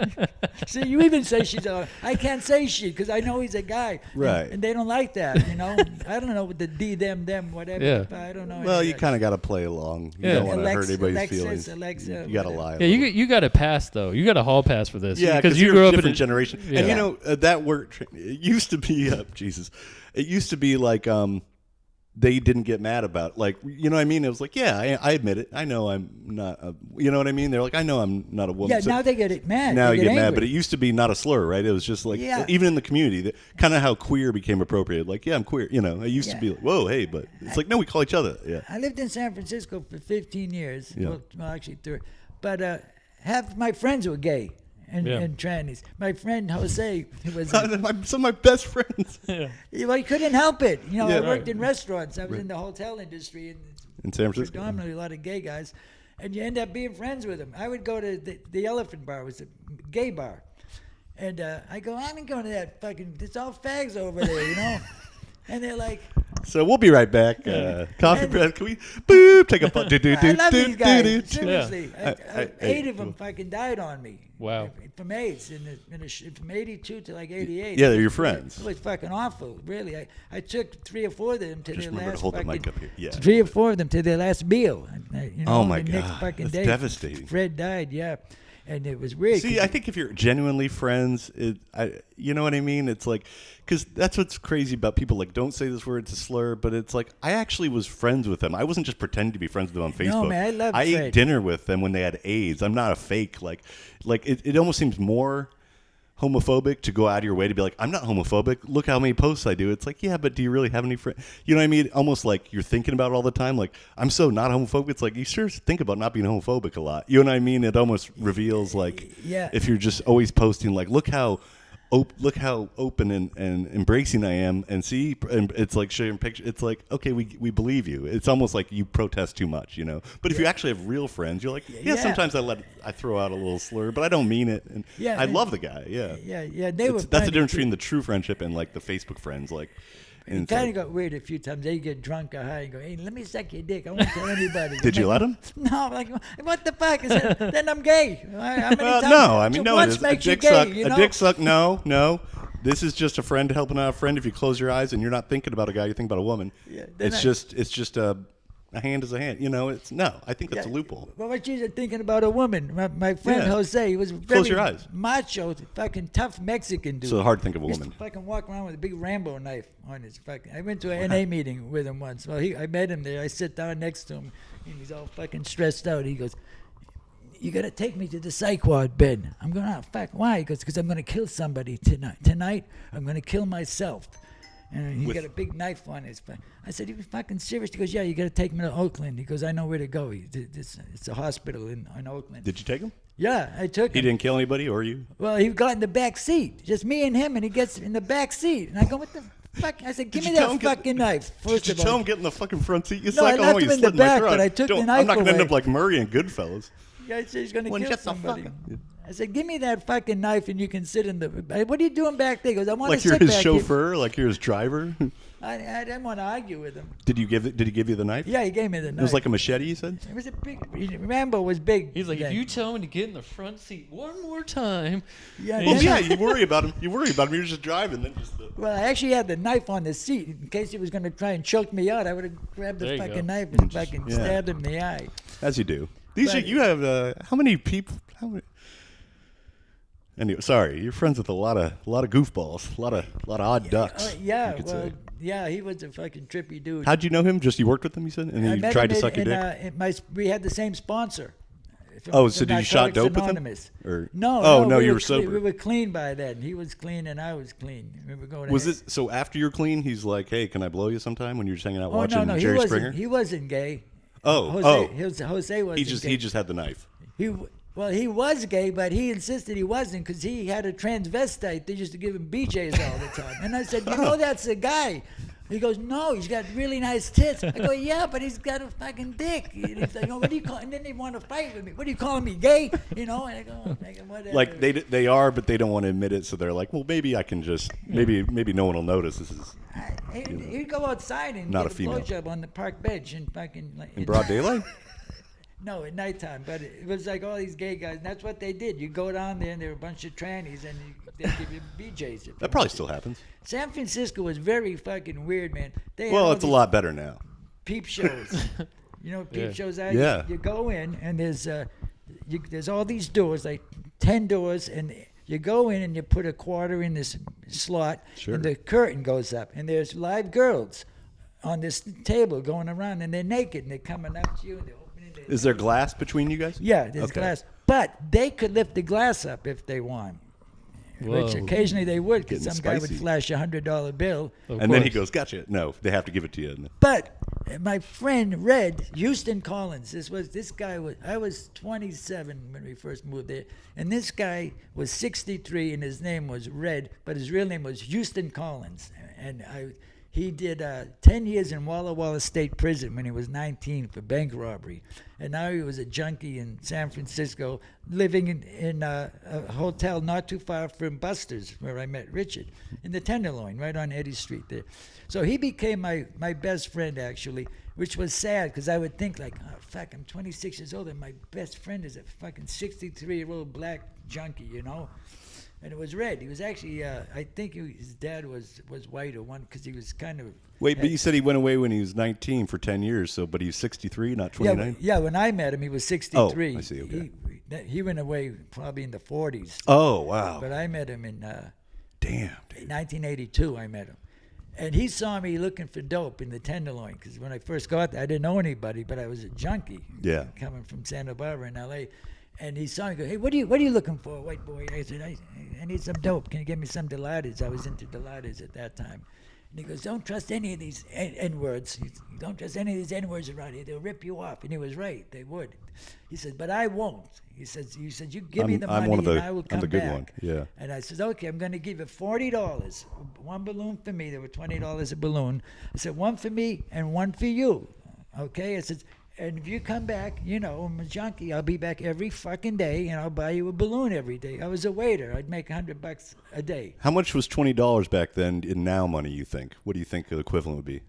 See, you even say she's a. I can't say she because I know he's a guy. Right. And they don't like that, I don't know what the D, them, whatever. Yeah. I don't know. Well, you kind of got to play along. You don't want to hurt anybody's feelings. Alexa, you got to lie. Yeah, you got a pass though. You got a hall pass for this. Yeah, because you grew a up in different generation. Yeah. And that worked. It used to be Jesus. It used to be like they didn't get mad about it. Like, you know what I mean? It was like, yeah, I admit it. I know I'm not you know what I mean? They're like, I know I'm not a woman. Yeah, so now they get mad. now they you get mad, angry. but it used to be not a slur, right? It was just like, even in the community, kind of how queer became appropriate. Like, yeah, I'm queer. It used to be like, whoa, hey, but it's like, no, we call each other. Yeah. I lived in San Francisco for 15 years. Yeah. Well, actually 30. But half my friends were gay. And trannies. My friend Jose was some of my best friends. Well, he couldn't help it. I worked right. in restaurants. I was in the hotel industry, and In San Francisco. predominantly a lot of gay guys, and you end up being friends with them. I would go to the Elephant Bar, it was a gay bar, and I go, I ain't going to that fucking. It's all fags over there, And they're like, So we'll be right back. Coffee break. Can we boop take a photo? I love these guys. Seriously, I- 8 of them fucking died on me. Wow. From AIDS from 82 to like 88. Yeah, they're your friends. It was fucking awful, really. I took 3 or 4 of them to Just their remember to last hold the fucking. mic up here. Yeah. 3 or 4 of them to their last meal. Oh my the next God, fucking that's day. devastating. Fred died, yeah, and it was weird. See, I think if you're genuinely friends, you know what I mean? It's like, because that's what's crazy about people. Like, don't say this word, it's a slur, but it's like, I actually was friends with them. I wasn't just pretending to be friends with them on Facebook. No, man, I love I Fred. ate dinner with them when they had AIDS. I'm not a fake. Like it almost seems more homophobic to go out of your way to be like, I'm not homophobic. Look how many posts I do. It's like, yeah, but do you really have any friends? You know what I mean? Almost like you're thinking about it all the time. Like, I'm so not homophobic. It's like, you sure think about not being homophobic a lot. You know what I mean? It almost reveals like, if you're just always posting like, look how open and embracing I am, and see, and it's like sharing pictures. It's like, okay, we believe you. It's almost like you protest too much, But if you actually have real friends, you're like, sometimes I throw out a little slur, but I don't mean it. And I love the guy. Yeah. That's the difference between the true friendship and like the Facebook friends, like. It kind of got weird a few times. They get drunk or high and go, hey, let me suck your dick. I won't tell anybody. Did you let him? No, like, what the fuck? Then I'm gay. No, I mean, no, it is. A dick suck. Gay, a dick suck, no. This is just a friend helping out a friend. If you close your eyes and you're not thinking about a guy, you think about a woman. Yeah, it's just a hand is a hand. I think that's a loophole. Well, what you're thinking about a woman. My friend Jose, he was Close your eyes. macho, fucking tough Mexican dude. So hard to think of a He used woman. to fucking walk around with a big Rambo knife on his fucking. I went to an NA meeting with him once. Well, I met him there. I sit down next to him, and he's all fucking stressed out. He goes, you got to take me to the psych ward, Ben. I'm going, fuck, why? He goes, because I'm going to kill somebody tonight. Tonight, I'm going to kill myself. And he got a big knife on his back. I said, "You fucking serious?" He goes, "Yeah, you got to take him to Oakland." He goes, "I know where to go. It's a hospital in Oakland." Did you take him? Yeah, I took him. He didn't kill anybody, or you? Well, he got in the back seat, just me and him, and he gets in the back seat, and I go, "What the fuck?" I said, "Give me that fucking knife." Did you tell him get in the fucking front seat? No, I left him in the back, but I took the knife away. I'm not going to end up like Murray and Goodfellas. Yeah, I said he's going to kill somebody. I said, "Give me that fucking knife and you can sit in the." What are you doing back there? He goes, "I want to sit back here." Like you're his chauffeur, like you're his driver. I didn't want to argue with him. Did he give you the knife? Yeah, he gave me the knife. It was like a machete, you said? It was a big. Rambo was big. He's like, if you tell me to get in the front seat one more time. Yeah, well, yeah, you worry about him. You're just driving, then just. Well, I actually had the knife on the seat in case he was going to try and choke me out. I would have grabbed the fucking knife and fucking stabbed him in the eye. As you do. You have how many people? Anyway, sorry, you're friends with a lot of goofballs, a lot of odd ducks. Yeah, he was a fucking trippy dude. How'd you know him? Just you worked with him, you said, and then you tried to suck your dick. We had the same sponsor. So did you shot dope Anonymous. with him? Or? No, you were sober. We were clean by then. He was clean and I was clean. We were going. Was it so after you're clean? He's like, "Hey, can I blow you sometime?" When you're just hanging out watching Jerry Springer. He wasn't gay. Jose wasn't. He just had the knife. He was gay, but he insisted he wasn't because he had a transvestite. They used to give him BJs all the time. And I said, that's the guy. He goes, "No, he's got really nice tits." I go, "Yeah, but he's got a fucking dick." And he's like, "What do you call?" And then they want to fight with me. "What are you calling me, gay?" And I go, "Whatever." Like they are, but they don't want to admit it. So they're like, "Well, maybe I can just maybe no one will notice this is." He'd go outside and not get a female blowjob on the park bench and fucking in broad daylight. No, at nighttime. But it was like all these gay guys, and that's what they did. You go down there, and there were a bunch of trannies, and they give you BJs. That probably still happens. San Francisco was very fucking weird, man. It's a lot better now. Peep shows. Peep shows are? Yeah. You go in, and there's all these doors, like 10 doors, and you go in and you put a quarter in this slot, and the curtain goes up, and there's live girls on this table going around, and they're naked, and they're coming up to you, and they're opening their Is there glass between you guys? Yeah, there's glass. But they could lift the glass up if they want. Whoa. Which occasionally they would, because some guy would flash $100 bill. And then he goes, "Gotcha." No, they have to give it to you. But my friend Red, Houston Collins, I was 27 when we first moved there, and this guy was 63, and his name was Red, but his real name was Houston Collins. And he did 10 years in Walla Walla State Prison when he was 19 for bank robbery. And now he was a junkie in San Francisco, living in a hotel not too far from Buster's, where I met Richard, in the Tenderloin, right on Eddy Street there. So he became my best friend, actually, which was sad, because I would think, like, oh, fuck, I'm 26 years old, and my best friend is a fucking 63-year-old black junkie, And it was Red. He was actually, I think his dad was white or one, because he was kind of... Wait, but you said he went away when he was 19 for 10 years, but he was 63, not 29? Yeah, when I met him, he was 63. Oh, I see, okay. He went away probably in the 40s. Oh, wow. But I met him in... Damn. 1982, I met him. And he saw me looking for dope in the Tenderloin, because when I first got there, I didn't know anybody, but I was a junkie. Yeah. Coming from Santa Barbara in L.A., and he saw me go, "Hey, what are you looking for, white boy?" I said, I need some dope. Can you give me some Dilaudid? I was into Dilaudid at that time. And he goes, "Don't trust any of these N-words. Don't trust any of these N-words around here. They'll rip you off." And he was right. They would. He said, "But I won't." He said, "You give me the money and I will come back." I'm the good one, yeah. And I said, "Okay, I'm going to give you $40. One balloon for me." There were $20 a balloon. I said, "One for me and one for you." Okay? I said, "And if you come back, I'm a junkie. I'll be back every fucking day, and I'll buy you a balloon every day." I was a waiter. I'd make $100 a day. How much was $20 back then in now money, you think? What do you think the equivalent would be?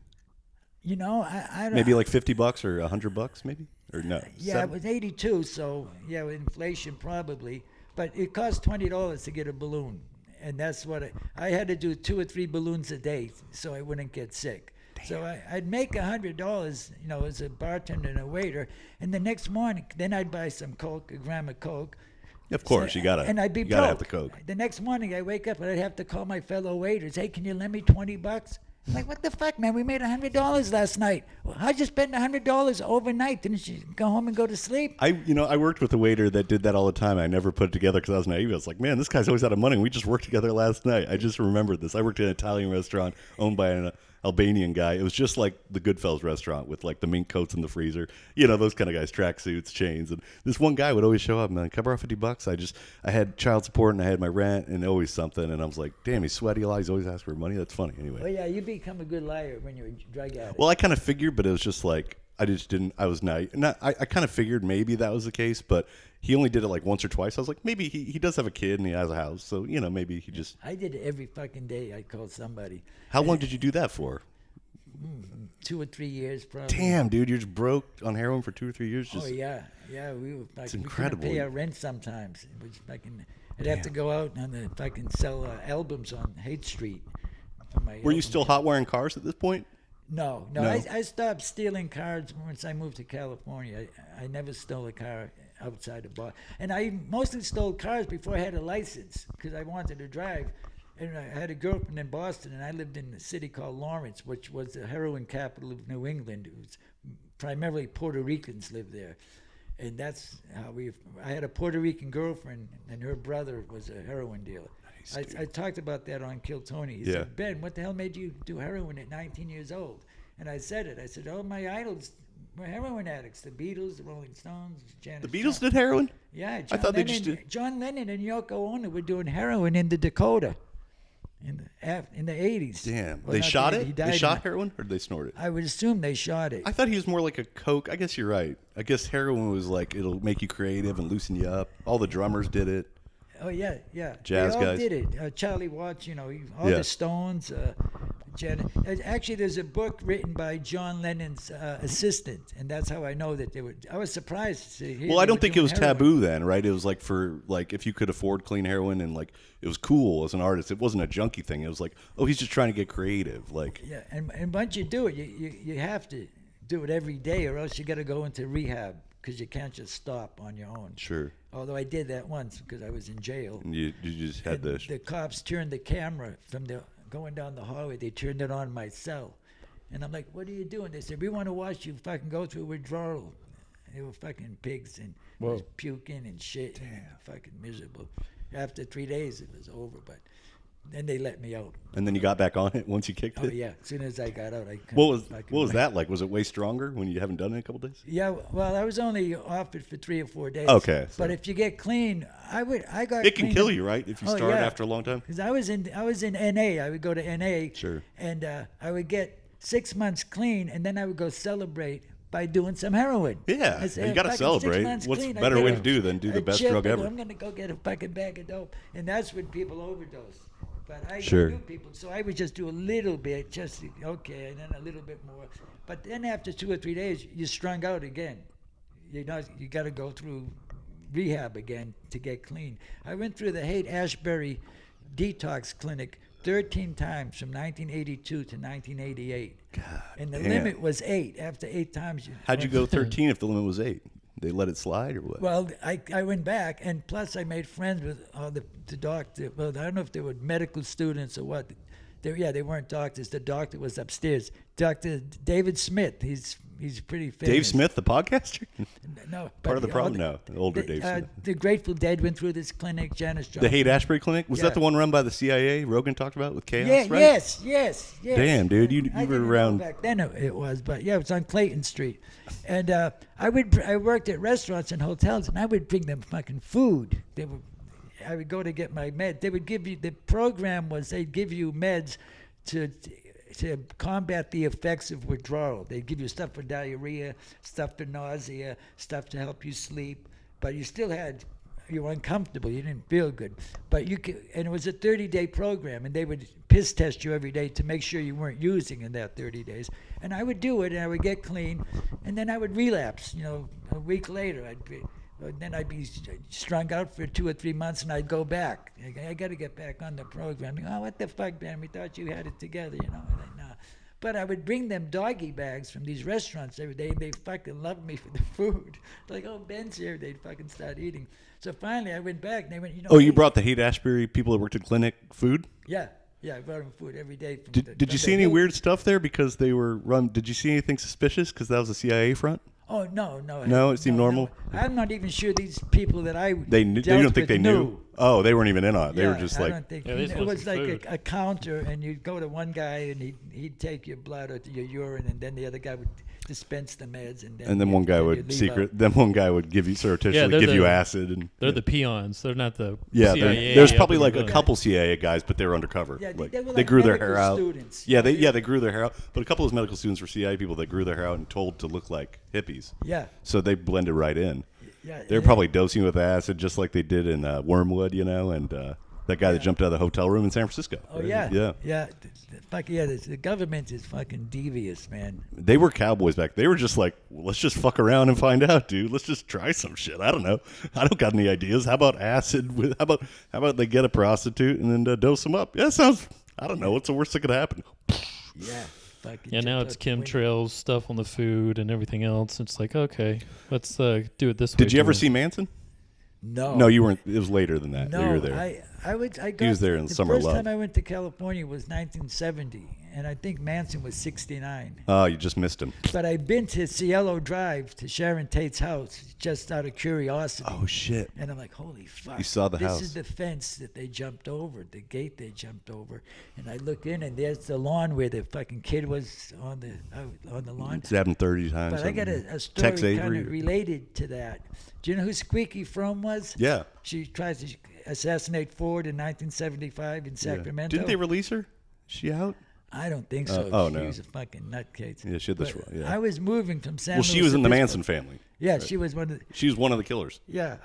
I don't... Maybe like $50 or $100 maybe? Or no? Yeah, it was 82, so, with inflation probably. But it cost $20 to get a balloon. And that's what I had to do 2 or 3 balloons a day so I wouldn't get sick. So I'd make $100, as a bartender and a waiter, and the next morning, then I'd buy some Coke, a gram of Coke. Of course, you gotta have the Coke. The next morning, I wake up and I'd have to call my fellow waiters. "Hey, can you lend me $20? I'm like, what the fuck, man? We made $100 last night. Well, how'd you spend $100 overnight? Didn't you go home and go to sleep? I worked with a waiter that did that all the time. I never put it together because I was naive. I was like, man, this guy's always out of money. We just worked together last night. I just remembered this. I worked in an Italian restaurant owned by an Albanian guy. It was just like the Goodfellas restaurant with like the mink coats in the freezer. Those kind of guys, tracksuits, chains. And this one guy would always show up, man, can I borrow $50? I had child support and I had my rent and always something. And I was like, damn, he's sweaty a lot. He's always asking for money. That's funny. Anyway. Well, yeah, you become a good liar when you're a drug addict. Well, I kind of figured, but it was just like, I was naive. I kind of figured maybe that was the case, but he only did it like once or twice. I was like, maybe he does have a kid and he has a house. So, maybe he just. I did it every fucking day. I called somebody. How long did you do that for? 2 or 3 years, probably. Damn, dude, you're just broke on heroin for 2 or 3 years. Oh yeah, we were. It's incredible. We couldn't pay our rent sometimes. It was fucking. I'd have to go out and fucking sell albums on Haight Street. Were you still hot wiring cars at this point? No. I stopped stealing cars once I moved to California. I never stole a car outside the bar, and I mostly stole cars before I had a license because I wanted to drive. And I had a girlfriend in Boston, and I lived in a city called Lawrence, which was the heroin capital of New England. It was primarily Puerto Ricans lived there. And that's how I had a Puerto Rican girlfriend, and her brother was a heroin dealer. Nice, I talked about that on Kill Tony. He said, Ben, what the hell made you do heroin at 19 years old? And I said it. I said, oh, my idols were heroin addicts. The Beatles, the Rolling Stones, Janis The Beatles did heroin? Yeah. They just did. John Lennon and Yoko Ono were doing heroin in the Dakota. In the 80s. Damn. Well, they shot it? They shot heroin or did they snort it? I would assume they shot it. I thought he was more like a coke. I guess you're right. I guess heroin was like, it'll make you creative and loosen you up. All the drummers did it. Oh, yeah. Jazz they all guys. did it. Charlie Watts, all the Stones. Actually, there's a book written by John Lennon's assistant, and that's how I know that they were. I was surprised to see. Well, I don't think it was taboo then, right? It was like if you could afford clean heroin and like it was cool as an artist. It wasn't a junkie thing. It was like, oh, he's just trying to get creative. Like yeah, and once you do it, you have to do it every day, or else you got to go into rehab because you can't just stop on your own. Sure. Although I did that once because I was in jail. And you just had the cops turned the camera from going down the hallway. They turned it on my cell, and I'm like, "What are you doing?" They said, "We want to watch you fucking go through withdrawal." They were fucking pigs and was puking and shit. And fucking miserable. After 3 days, it was over, but then they let me out. And then you got back on it once you kicked it? Oh, yeah. As soon as I got out, I couldn't. What was that like? Was it way stronger when you haven't done it in a couple days? Yeah, well, I was only off it for 3 or 4 days. Okay. But if you get clean, it can kill you, right? If you start after a long time? Because I was in NA. I would go to NA. Sure. And I would get 6 months clean, and then I would go celebrate by doing some heroin. Yeah, you got to celebrate. What's a better way to do than do the best drug ever? I'm going to go get a fucking bag of dope. And that's when people overdose. But I knew people, so I would just do a little bit, just okay, and then a little bit more. But then after 2 or 3 days, you're strung out again. You got to go through rehab again to get clean. I went through the Haight-Ashbury detox clinic 13 times from 1982 to 1988. God, and the limit was 8. After 8 times, how'd you go 13 if the limit was 8? They let it slide or what? Well, I went back, and plus I made friends with all the doctor. Well, I don't know if they were medical students or what. They weren't doctors. The doctor was upstairs. Dr. David Smith. He's pretty famous. Dave Smith, the podcaster? No. Part of the problem? No, the older Dave Smith. The Grateful Dead went through this clinic. Janis Joplin. The Haight-Ashbury clinic? Was that the one run by the CIA Rogan talked about with Chaos, yeah, right? Yes. Damn, dude, you were around. Back then it was, but yeah, it was on Clayton Street. And I worked at restaurants and hotels, and I would bring them fucking food. I would go to get my meds. They would give you, the program was they'd give you meds to combat the effects of withdrawal. They'd give you stuff for diarrhea, stuff for nausea, stuff to help you sleep, but you were uncomfortable, you didn't feel good. But and it was a 30-day program, and they would piss test you every day to make sure you weren't using in that 30 days. And I would do it, and I would get clean, and then I would relapse, a week later. Then I'd be strung out for 2 or 3 months, and I'd go back. I got to get back on the program. Oh, what the fuck, man? We thought you had it together, Like, nah. But I would bring them doggy bags from these restaurants every day. They fucking loved me for the food. Like, oh, Ben's here. They'd fucking start eating. So finally, I went back, and they went, Oh, you brought the Haight-Ashbury people that worked at clinic food? Yeah. Yeah, I brought him food every day. Did you see any weird stuff there because they were run? Did you see anything suspicious because that was a CIA front? Oh no. No, it seemed normal. No. I'm not even sure these people that I they don't think they knew. Oh, they weren't even in on it. They were just like. I don't think it was like a counter, and you'd go to one guy, and he'd take your blood or your urine, and then the other guy would dispense the meds, and then one guy would Then one guy would give you surreptitiously give you acid, and they're the peons. They're not the CIA. There's probably like a couple CIA guys, but they were undercover. Yeah, like, they were they grew their hair out. Students. Yeah, they grew their hair out. But a couple of those medical students were CIA people that grew their hair out and told to look like hippies. Yeah. So they blended right in. Yeah, they're probably dosing with acid just like they did in Wormwood, and that guy that jumped out of the hotel room in San Francisco. Oh, right? Yeah. The government is fucking devious, man. They were cowboys back. They were just like, well, let's just fuck around and find out, dude. Let's just try some shit. I don't know. I don't got any ideas. How about acid? How about they get a prostitute and then dose them up? Yeah, sounds. I don't know. What's the worst that could happen? Yeah. Yeah, now it's chemtrails, stuff on the food and everything else. It's like, okay, let's do it this way. Did you ever see Manson? No, you weren't. It was later than that. No, you were there. I was there in the Summer first Love. time I went to California was 1970, and I think Manson was 69. Oh, you just missed him. But I've been to Cielo Drive to Sharon Tate's house just out of curiosity. Oh shit! And I'm like, holy fuck! You saw the house. This is the fence that they jumped over, the gate they jumped over. And I look in, and there's the lawn where the fucking kid was on the lawn. It's happened 30 times. But I got a story kind of related to that. Do you know who Squeaky Fromme was? Yeah. She tries to assassinate Ford in 1975 in Sacramento. Didn't they release her? Is she out? I don't think so. No. She was a fucking nutcase. Yeah, she had this. Yeah. I was moving from San Luis. Well, she was in the Manson family. Yeah, right. she was one of the. She was one of the killers. Yeah,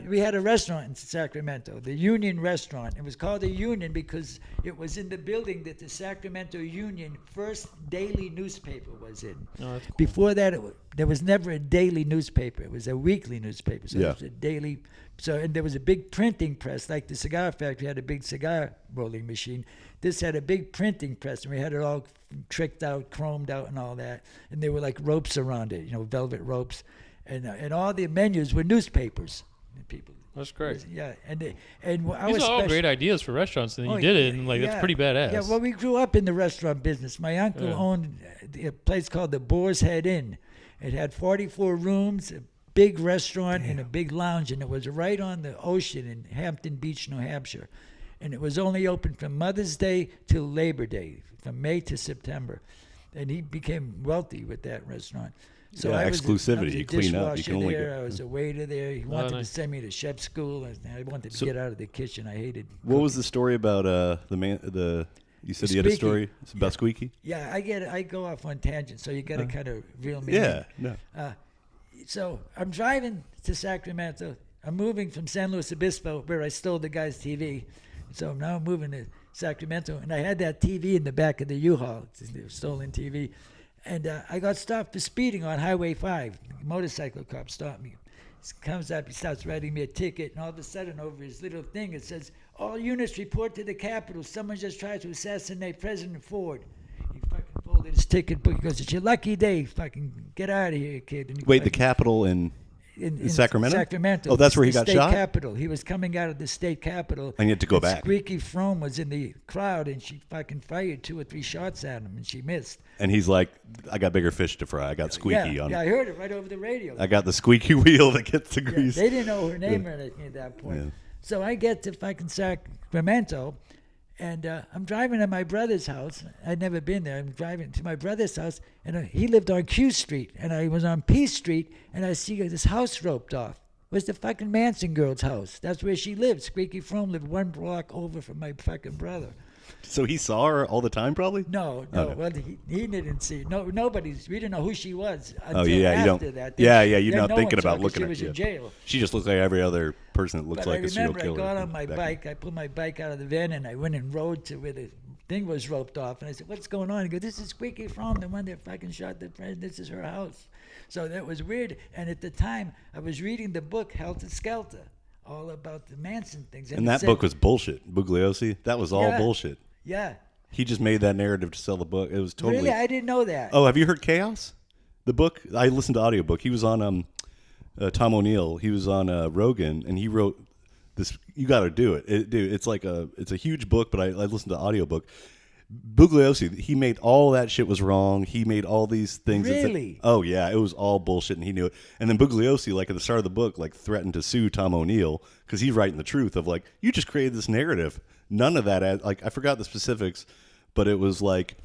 we had a restaurant in Sacramento, the Union Restaurant. It was called the Union because it was in the building that the Sacramento Union first daily newspaper was in. Oh, that's cool. Before that, there was never a daily newspaper. It was a weekly newspaper. So it was a daily. And there was a big printing press, like the cigar factory had a big cigar rolling machine. This had a big printing press, and we had it all tricked out, chromed out, and all that. And there were like ropes around it, velvet ropes, and all the menus were newspapers. And people. That's great. Yeah, these are all great ideas for restaurants, and you did it, and that's pretty badass. Yeah, well, we grew up in the restaurant business. My uncle owned a place called the Boar's Head Inn. It had 44 rooms, a big restaurant, and a big lounge, and it was right on the ocean in Hampton Beach, New Hampshire. And it was only open from Mother's Day till Labor Day, from May to September. And he became wealthy with that restaurant. So I was exclusivity. You clean up. You dishwasher can only there. I was a waiter there. He wanted to send me to chef school. And I wanted to get out of the kitchen. I hated. What was the story about you said you had a story about Squeaky? Yeah, I go off on tangents, so you got to kind of reel me in. Yeah, no. So I'm driving to Sacramento. I'm moving from San Luis Obispo, where I stole the guy's TV. So now I'm moving to Sacramento, and I had that TV in the back of the U-Haul, stolen TV. And I got stopped for speeding on Highway 5. The motorcycle cop stopped me. He comes up, he starts writing me a ticket, and all of a sudden over his little thing it says, "All units report to the Capitol. Someone just tried to assassinate President Ford." He fucking folded his ticket book. He goes, "It's your lucky day. Fucking get out of here, kid." And wait, the Capitol in Sacramento? Sacramento. Oh, that's where he got shot? shot? State Capitol. He was coming out of the state capitol. And you had to go back. Squeaky Fromme was in the crowd, and she fucking fired 2 or 3 shots at him, and she missed. And he's like, "I got bigger fish to fry. I got Squeaky on." Yeah, I heard it right over the radio. I got the squeaky wheel that gets the grease. They didn't know her name or anything at that point. Yeah. So I get to fucking Sacramento, and I'm driving to my brother's house. I'd never been there. I'm driving to my brother's house, and he lived on Q Street, and I was on P Street, and I see this house roped off. It was the fucking Manson girl's house. That's where she lived. Squeaky Fromme lived 1 block over from my fucking brother. So he saw her all the time, probably? No. Okay. Well, he didn't see. We didn't know who she was until after that. You're not thinking about looking at her. She was in jail. She just looks like every other person that looks like a serial killer. I got on my bike. I pulled my bike out of the van, and I went and rode to where the thing was roped off. And I said, "What's going on?" He goes, "This is Squeaky Fromme, the one that fucking shot the president. This is her house." So that was weird. And at the time, I was reading the book Helter Skelter, all about the Manson things. And that book was bullshit. Bugliosi, that was all bullshit. Yeah. He just made that narrative to sell the book. It was totally. Really, I didn't know that. Oh, have you heard Chaos? The book. I listened to audiobook. He was on Tom O'Neill. He was on Rogan, and he wrote You got to do it. Dude, it's a huge book, but I listened to the audiobook. Bugliosi, he made all that shit was wrong. He made all these things. Really? Oh yeah, it was all bullshit, and he knew it. And then Bugliosi, like at the start of the book, like threatened to sue Tom O'Neill because he's writing the truth of like, you just created this narrative. None of that, like I forgot the specifics, but it was like,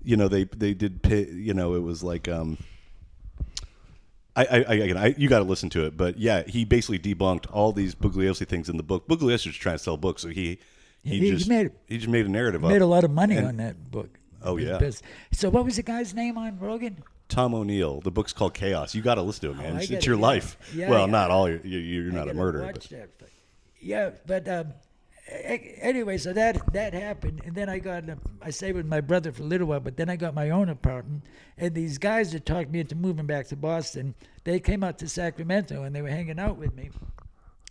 you know, they did, you know, it was like, you got to listen to it, but yeah, he basically debunked all these Bugliosi things in the book. Bugliosi was trying to sell books, so he just made a narrative. Made a lot of money on that book. Oh yeah. So what was the guy's name on Rogan? Tom O'Neill. The book's called Chaos. You got to listen to it, man. It's your yeah. life. Yeah, well, yeah. not all. You're not a murderer. Watch that. Yeah, but anyway, so that happened, and then I stayed with my brother for a little while, but then I got my own apartment, and these guys that talked me into moving back to Boston, they came out to Sacramento, and they were hanging out with me,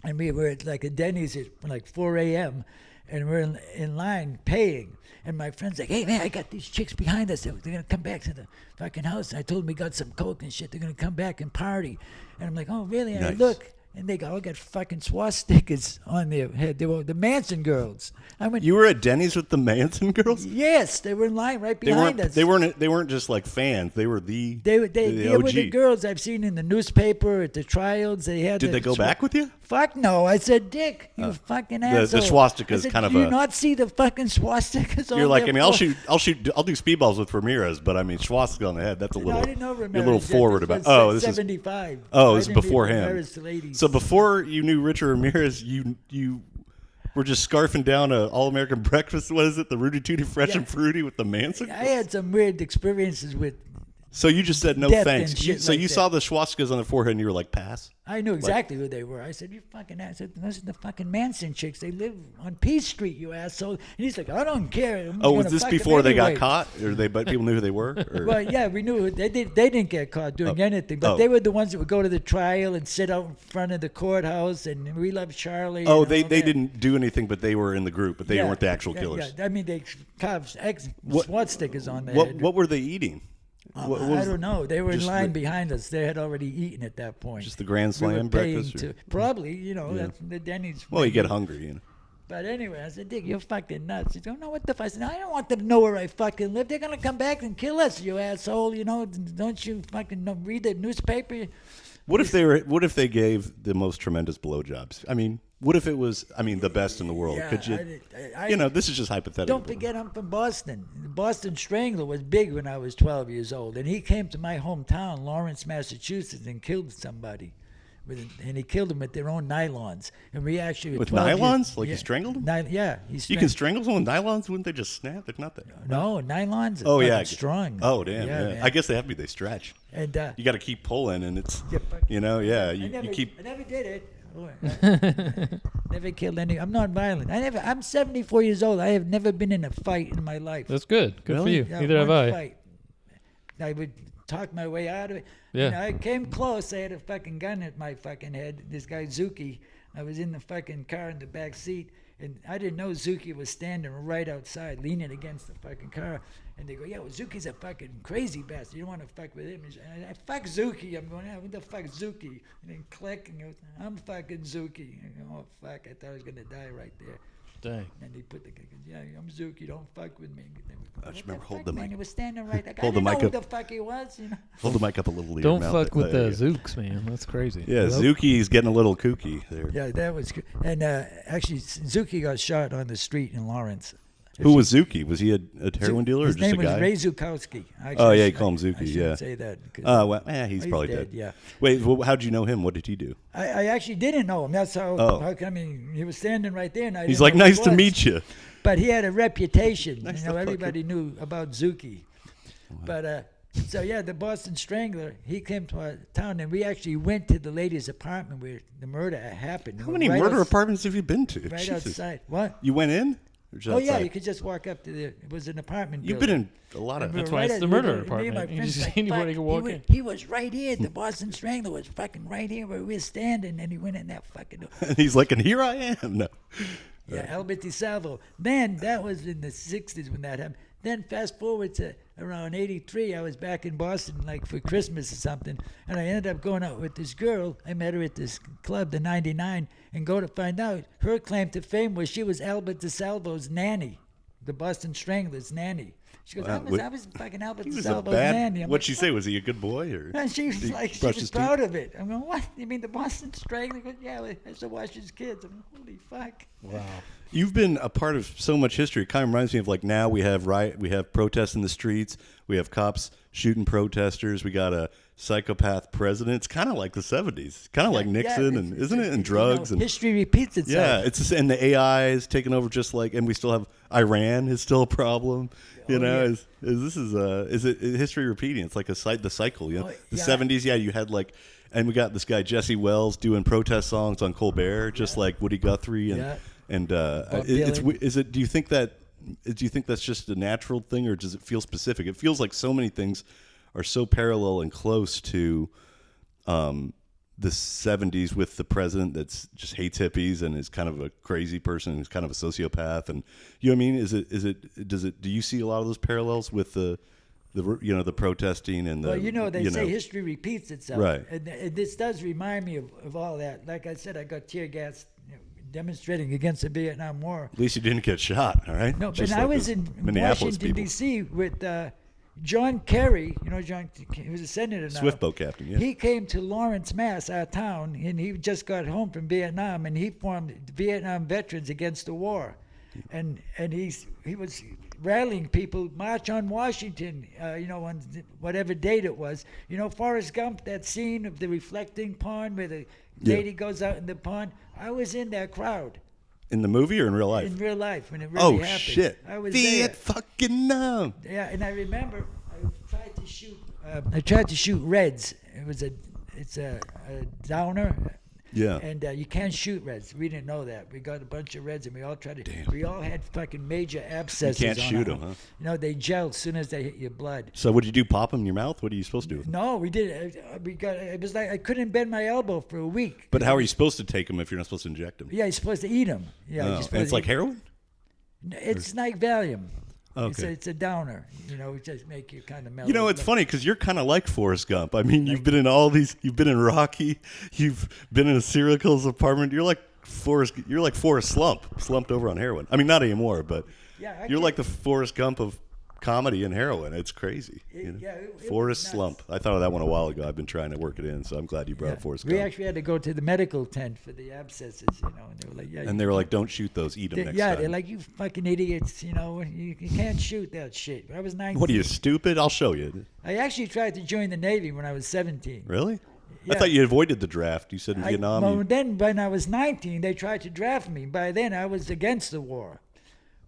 and we were at like a Denny's at like 4 a.m., and we're in line paying. And my friend's like, hey, man, I got these chicks behind us. They're going to come back to the fucking house. And I told them we got some coke and shit. They're going to come back and party. And I'm like, oh, really? And Nice. I look, and they all got fucking swastikas on their head. They were the Manson girls. I went, You were at Denny's with the Manson girls? yes, they were in line right behind us. They weren't just like fans. They were the They OG. were the girls I've seen in the newspaper at the trials. Did they go back with you? Fuck no. I said, Dick, you fucking asshole. The swastika I is said, kind of do you a- not see the fucking swastikas on You're like, I their mean, I'll floor? do speedballs with Ramirez, but I mean, swastika on the head. That's a No, little. I didn't know Ramirez You're a little yet. forward This about. was Oh, this is 75. Oh, I it's didn't meet before him. Ramirez till 80s. So before you knew Richard Ramirez, you were just scarfing down a all-American breakfast. What is it? The Rudy Tooty Fresh Yeah. and Fruity with the Manson? I had some weird experiences with. So you just said no Death thanks. and shit So like you that. saw the swastikas on their forehead and you were like, pass? I knew exactly who they were. I said, you fucking ass. I said, those are the fucking Manson chicks. They live on Peace Street, you asshole. And he's like, I don't care. I'm Oh, was gonna this fuck 'em before they got anyway. caught? But people knew who they were? Or? Well, yeah, we knew they didn't get caught doing anything, but Oh. they were the ones that would go to the trial and sit out in front of the courthouse, and we love Charlie. Oh, and they all that. didn't do anything, but they were in the group, but they Yeah, weren't the actual yeah, killers. Yeah. I mean, they carved swastikas on their What head. were they eating? What I was don't know. They were in just line the- behind us. They had already eaten at that point. Just the Grand We were Slam paying breakfast? or- probably, that's the Denny's. Well, you get hungry, you know. But anyway, I said, Dick, you're fucking nuts. He don't know what the fuck. I said, I don't want them to know where I fucking live. They're going to come back and kill us, you asshole. Don't you fucking read the newspaper? What if they gave the most tremendous blowjobs? I mean, what if it was, the best in the world? Yeah, Could you, this is just hypothetical. Don't forget, I'm from Boston. The Boston Strangler was big when I was 12 years old. And he came to my hometown, Lawrence, Massachusetts, and killed somebody. And he killed them with their own nylons. And we actually were With 12 nylons? years- Like you strangled them? Yeah. You can strangle someone with nylons? Wouldn't they just snap? They're not that. No, nylons are Oh, yeah. fucking strong. Oh, damn. Yeah. man. I guess they have to be. They stretch. And You got to keep pulling, and it's, Yeah, fuck. you keep. I never did it. Never killed any. I'm not violent. I'm 74 years old. I have never been in a fight in my life. That's good. Good Really? for you. Yeah, Neither have one I. Fight. I would talk my way out of it. Yeah. I came close. I had a fucking gun at my fucking head. This guy Zuki. I was in the fucking car in the back seat, and I didn't know Zuki was standing right outside, leaning against the fucking car. And they go, yeah, well, Zuki's a fucking crazy bastard. You don't want to fuck with him. And I fuck Zuki. I'm going, what the fuck, Zuki? And then click, and goes, I'm fucking Zuki. And I go, oh, fuck, I thought I was going to die right there. Dang. And he put the guy, yeah, I'm Zuki, don't fuck with me. I just remember hold the man? mic. He was standing right there. Hold I the didn't know mic who up. the fuck he was, Hold the mic up a little. to your Don't mouth. fuck with There the you go. Zooks, man. That's crazy. Yeah, Zuki's getting a little kooky there. Yeah, that was good. And actually, Zuki got shot on the street in Lawrence. Who was Zuki? Was he a heroin dealer or His just a name was guy? Ray Zukowski. Oh, yeah, you call him Zuki, I shouldn't yeah. say that. 'cause Oh, well, he's probably dead. Yeah. Wait, how'd you know him? What did he do? I actually didn't know him. That's how. Oh. He was standing right there, and I He's didn't like, know who he nice to was. meet you. But he had a reputation. Nice to You know, fuck everybody knew about Zuki. But so yeah, the Boston Strangler. He came to our town, and we actually went to the lady's apartment where the murder happened. How many murder apartments have you been to? Right Jesus. outside. What? You went in? Or just Oh yeah, outside? you could just walk up to the. It was an apartment. You've building. been in a lot of. We That's were why it's at- the we murder were- me and apartment. my You friends just- like, anybody fuck, can walk he in. He was right here. The Boston Strangler was fucking right here where we were standing, and he went in that fucking door. And he's like, and here I am. No. Yeah, Albert DiSalvo. Then that was in the '60s when that happened. Then fast forward to around 83, I was back in Boston like for Christmas or something, and I ended up going out with this girl. I met her at this club, the 99, and go to find out her claim to fame was she was Albert DeSalvo's nanny, the Boston Strangler's nanny. She goes, I was fucking Albert DeSalvo's nanny. What'd she say? Was he a good boy? Or and she was like, she was proud of it. I'm going, what? You mean the Boston Strangler? Goes, yeah, I used to watch his kids. I'm like, holy fuck. Wow. You've been a part of so much history. It kind of reminds me of like now we have protests in the streets. We have cops shooting protesters. We got a psychopath president. It's kind of like the 70s. Kind of like Nixon, and isn't it? And drugs. And history repeats itself. Yeah, it's just, and the AI is taking over just like, and we still have Iran is still a problem. Is it history repeating? It's like the cycle. You know, the 70s. Yeah, you had like. And we got this guy Jesse Wells doing protest songs on Colbert, just like Woody Guthrie, and do you think that's just a natural thing, or does it feel specific? It feels like so many things are so parallel and close to the 70s with the president that's just hates hippies and is kind of a crazy person who's kind of a sociopath, and you know what I mean? Do you see a lot of those parallels with the protesting and the they say history repeats itself, right? And this does remind me of all that. Like I said, I got tear gas demonstrating against the Vietnam War. At least you didn't get shot, all right? No, but I was in Washington D.C. with John Kerry. You know, he was a senator now. Swift boat captain. Yeah. He came to Lawrence, Mass, our town, and he just got home from Vietnam, and he formed Vietnam Veterans Against the War, and he was rallying people, march on Washington, on whatever date it was. You know, Forrest Gump, that scene of the reflecting pond where the lady goes out in the pond. I was in that crowd. In the movie or in real life? In real life, when it really happened. Oh, shit. I was Vietnam. Yeah, and I remember I tried to shoot Reds. It's a downer. Yeah. And you can't shoot Reds. We didn't know that. We got a bunch of Reds, and we all tried to. Damn. We all had fucking major abscesses. You can't shoot them, huh? You know, they gel as soon as they hit your blood. So what did you do? Pop them in your mouth? What are you supposed to do? No, we did. It was like I couldn't bend my elbow for a week. But how are you supposed to take them if you're not supposed to inject them? Yeah, you're supposed to eat them. Yeah, and it's like heroin. It's like Valium. Okay. It's a downer, just make you kind of mellow. You know, it's funny because you're kind of like Forrest Gump. I mean, you've been in all these. You've been in Rocky. You've been in a serial killer's apartment. You're like Forrest Slump, slumped over on heroin. I mean, not anymore, but you're like the Forrest Gump of comedy and heroin. It's crazy. Forrest Slump. I thought of that one a while ago. I've been trying to work it in, so I'm glad you brought up Forrest Gump. We actually had to go to the medical tent for the abscesses, and they were like, And they were like, don't shoot those. Eat them next time. Yeah, they're like, you fucking idiots. You can't shoot that shit. I was 19. What are you, stupid? I'll show you. I actually tried to join the Navy when I was 17. Really? Yeah. I thought you avoided the draft. You said in Vietnam. Well, then when I was 19, they tried to draft me. By then, I was against the war.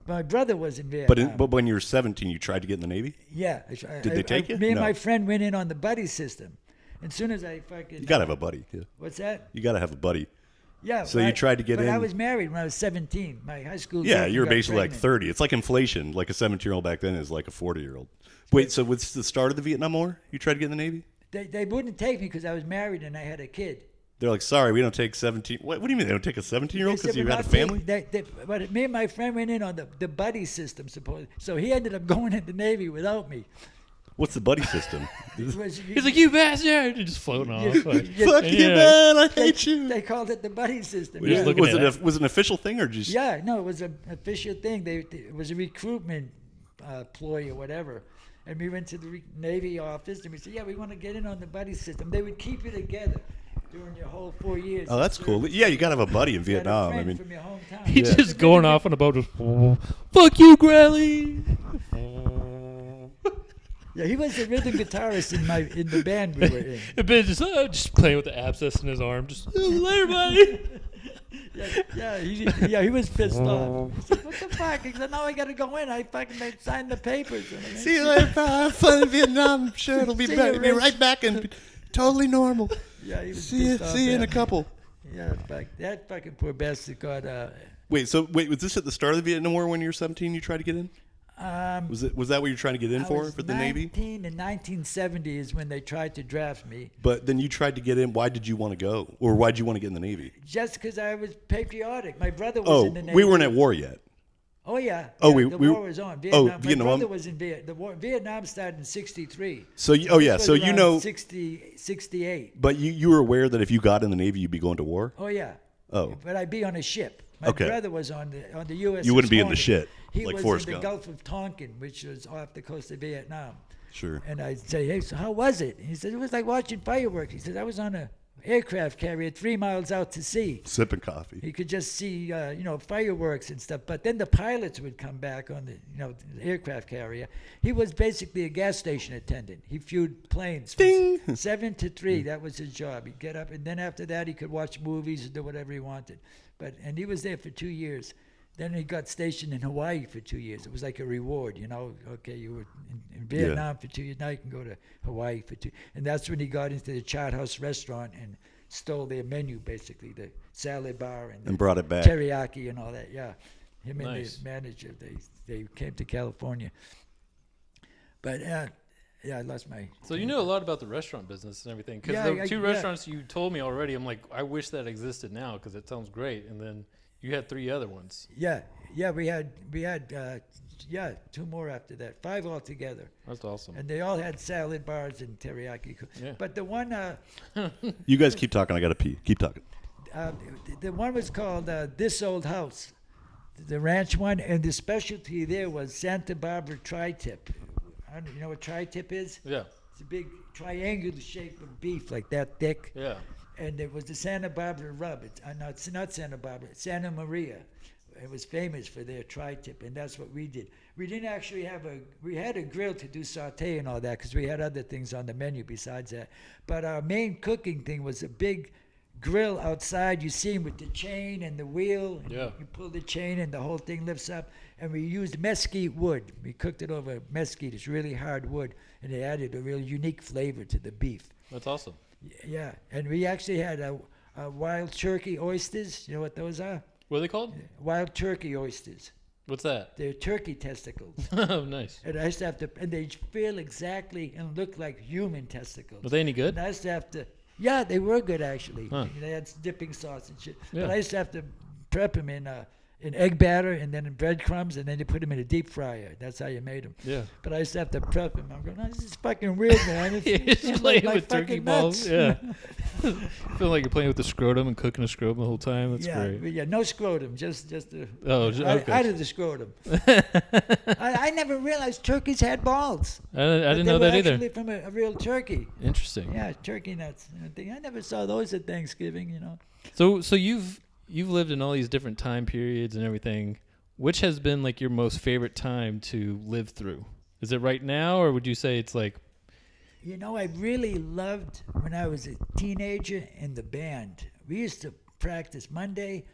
My brother was in Vietnam. But when you were 17, you tried to get in the Navy? Yeah. Did they take you? Me and my friend went in on the buddy system. As soon as I fucking... You got to have a buddy. Yeah. What's that? You got to have a buddy. Yeah. So you tried to get in. But I was married when I was 17. My high school... Yeah, you were basically like 30. It's like inflation. Like a 17-year-old back then is like a 40-year-old. Wait, so what's the start of the Vietnam War? You tried to get in the Navy? They wouldn't take me because I was married and I had a kid. They're like, sorry, we don't take 17. What do you mean they don't take a 17-year-old because you had a family? But me and my friend went in on the buddy system, supposedly. So he ended up going in the Navy without me. What's the buddy system? He's like, you bastard! Just floating off. Fuck you, man! I hate you. They called it the buddy system. Was it an official thing or just? Yeah, no, it was an official thing. It was a recruitment ploy or whatever. And we went to the Navy office and we said, yeah, we want to get in on the buddy system. They would keep you together during your whole 4 years. Oh, that's cool. Yeah, you got to have a buddy in Vietnam. I mean, from your hometown. He's just going off on a boat. Just, fuck you, Grelle. Yeah, he was the rhythm guitarist in the band we were in. And Ben just playing with the abscess in his arm. Just later, buddy. He was pissed off. He said, what the fuck? He said, now I got to go in. I fucking signed the papers. See you later, pal. Have fun in Vietnam. I'm sure it'll be right back and totally normal. Yeah, he was see you in a couple. Yeah, that fucking poor bastard got... Wait, was this at the start of the Vietnam War when you were 17 you tried to get in? Was that what you were trying to get in for the Navy? 19 in 1970 is when they tried to draft me. But then you tried to get in. Why did you want to go? Or why did you want to get in the Navy? Just because I was patriotic. My brother was in the Navy. We weren't at war yet. Oh yeah. Oh, yeah, the war was on. Vietnam. My Vietnam. brother was in the war. Vietnam started in '63. So so you know 68. But you were aware that if you got in the Navy, you'd be going to war. Oh yeah. Oh. But I'd be on a ship. My brother was on the U.S. You wouldn't be in the Hornet. shit He like was Forrest in the Gump. Gulf of Tonkin, which was off the coast of Vietnam. Sure. And I'd say, hey, so how was it? He said, it was like watching fireworks. He said, I was on a aircraft carrier 3 miles out to sea. Sipping coffee. You could just see, fireworks and stuff. But then the pilots would come back on the aircraft carrier. He was basically a gas station attendant. He flew planes Ding! from 7 to 3. That was his job. He'd get up, and then after that, he could watch movies and do whatever he wanted. And he was there for 2 years. Then he got stationed in Hawaii for 2 years. It was like a reward, Okay, you were in Vietnam for 2 years. Now you can go to Hawaii for 2. And that's when he got into the Chart House restaurant and stole their menu, basically, the salad bar and brought it back. Teriyaki and all that. Yeah, him and the manager. They came to California. But I lost my. So you know a lot about the restaurant business and everything. Because the two restaurants you told me already, I'm like, I wish that existed now because it sounds great. And then you had 3 other ones. Yeah, we had 2 more after that, 5 altogether. That's awesome. And they all had salad bars and teriyaki. Yeah. But the one, You guys keep talking. I got to pee. Keep talking. the one was called This Old House, the ranch one, and the specialty there was Santa Barbara tri-tip. You know what tri-tip is? Yeah. It's a big triangular shape of beef, like that thick. Yeah. And it was the Santa Barbara rub. It's not Santa Barbara, it's Santa Maria. It was famous for their tri-tip, and that's what we did. We didn't actually we had a grill to do saute and all that because we had other things on the menu besides that. But our main cooking thing was a big grill outside. You see him with the chain and the wheel. Yeah. You pull the chain and the whole thing lifts up. And we used mesquite wood. We cooked it over mesquite. It's really hard wood, and it added a real unique flavor to the beef. That's awesome. Yeah, and we actually had wild turkey oysters. You know what those are? What are they called? Wild turkey oysters. What's that? They're turkey testicles. Oh, nice. And I used to have to, and they feel exactly and look like human testicles. Were they any good? And I used to have to, yeah, they were good actually. Huh. They had dipping sauce and shit. Yeah. But I used to have to prep them in egg batter and then in breadcrumbs, and then you put them in a deep fryer. That's how you made them. Yeah. But I used to have to prep them. I'm going, this is fucking weird, man. It's You're playing like with turkey fucking balls. nuts. Yeah. I feel like you're playing with the scrotum and cooking a scrotum the whole time. That's great. Yeah, no scrotum, just the okay. out of the scrotum. I never realized turkeys had balls. I didn't know that either. Actually, from a real turkey. Interesting. Yeah, turkey nuts. I never saw those at Thanksgiving. So you've lived in all these different time periods and everything. Which has been like your most favorite time to live through? Is it right now, or would you say it's like? I really loved when I was a teenager in the band. We used to practice Monday,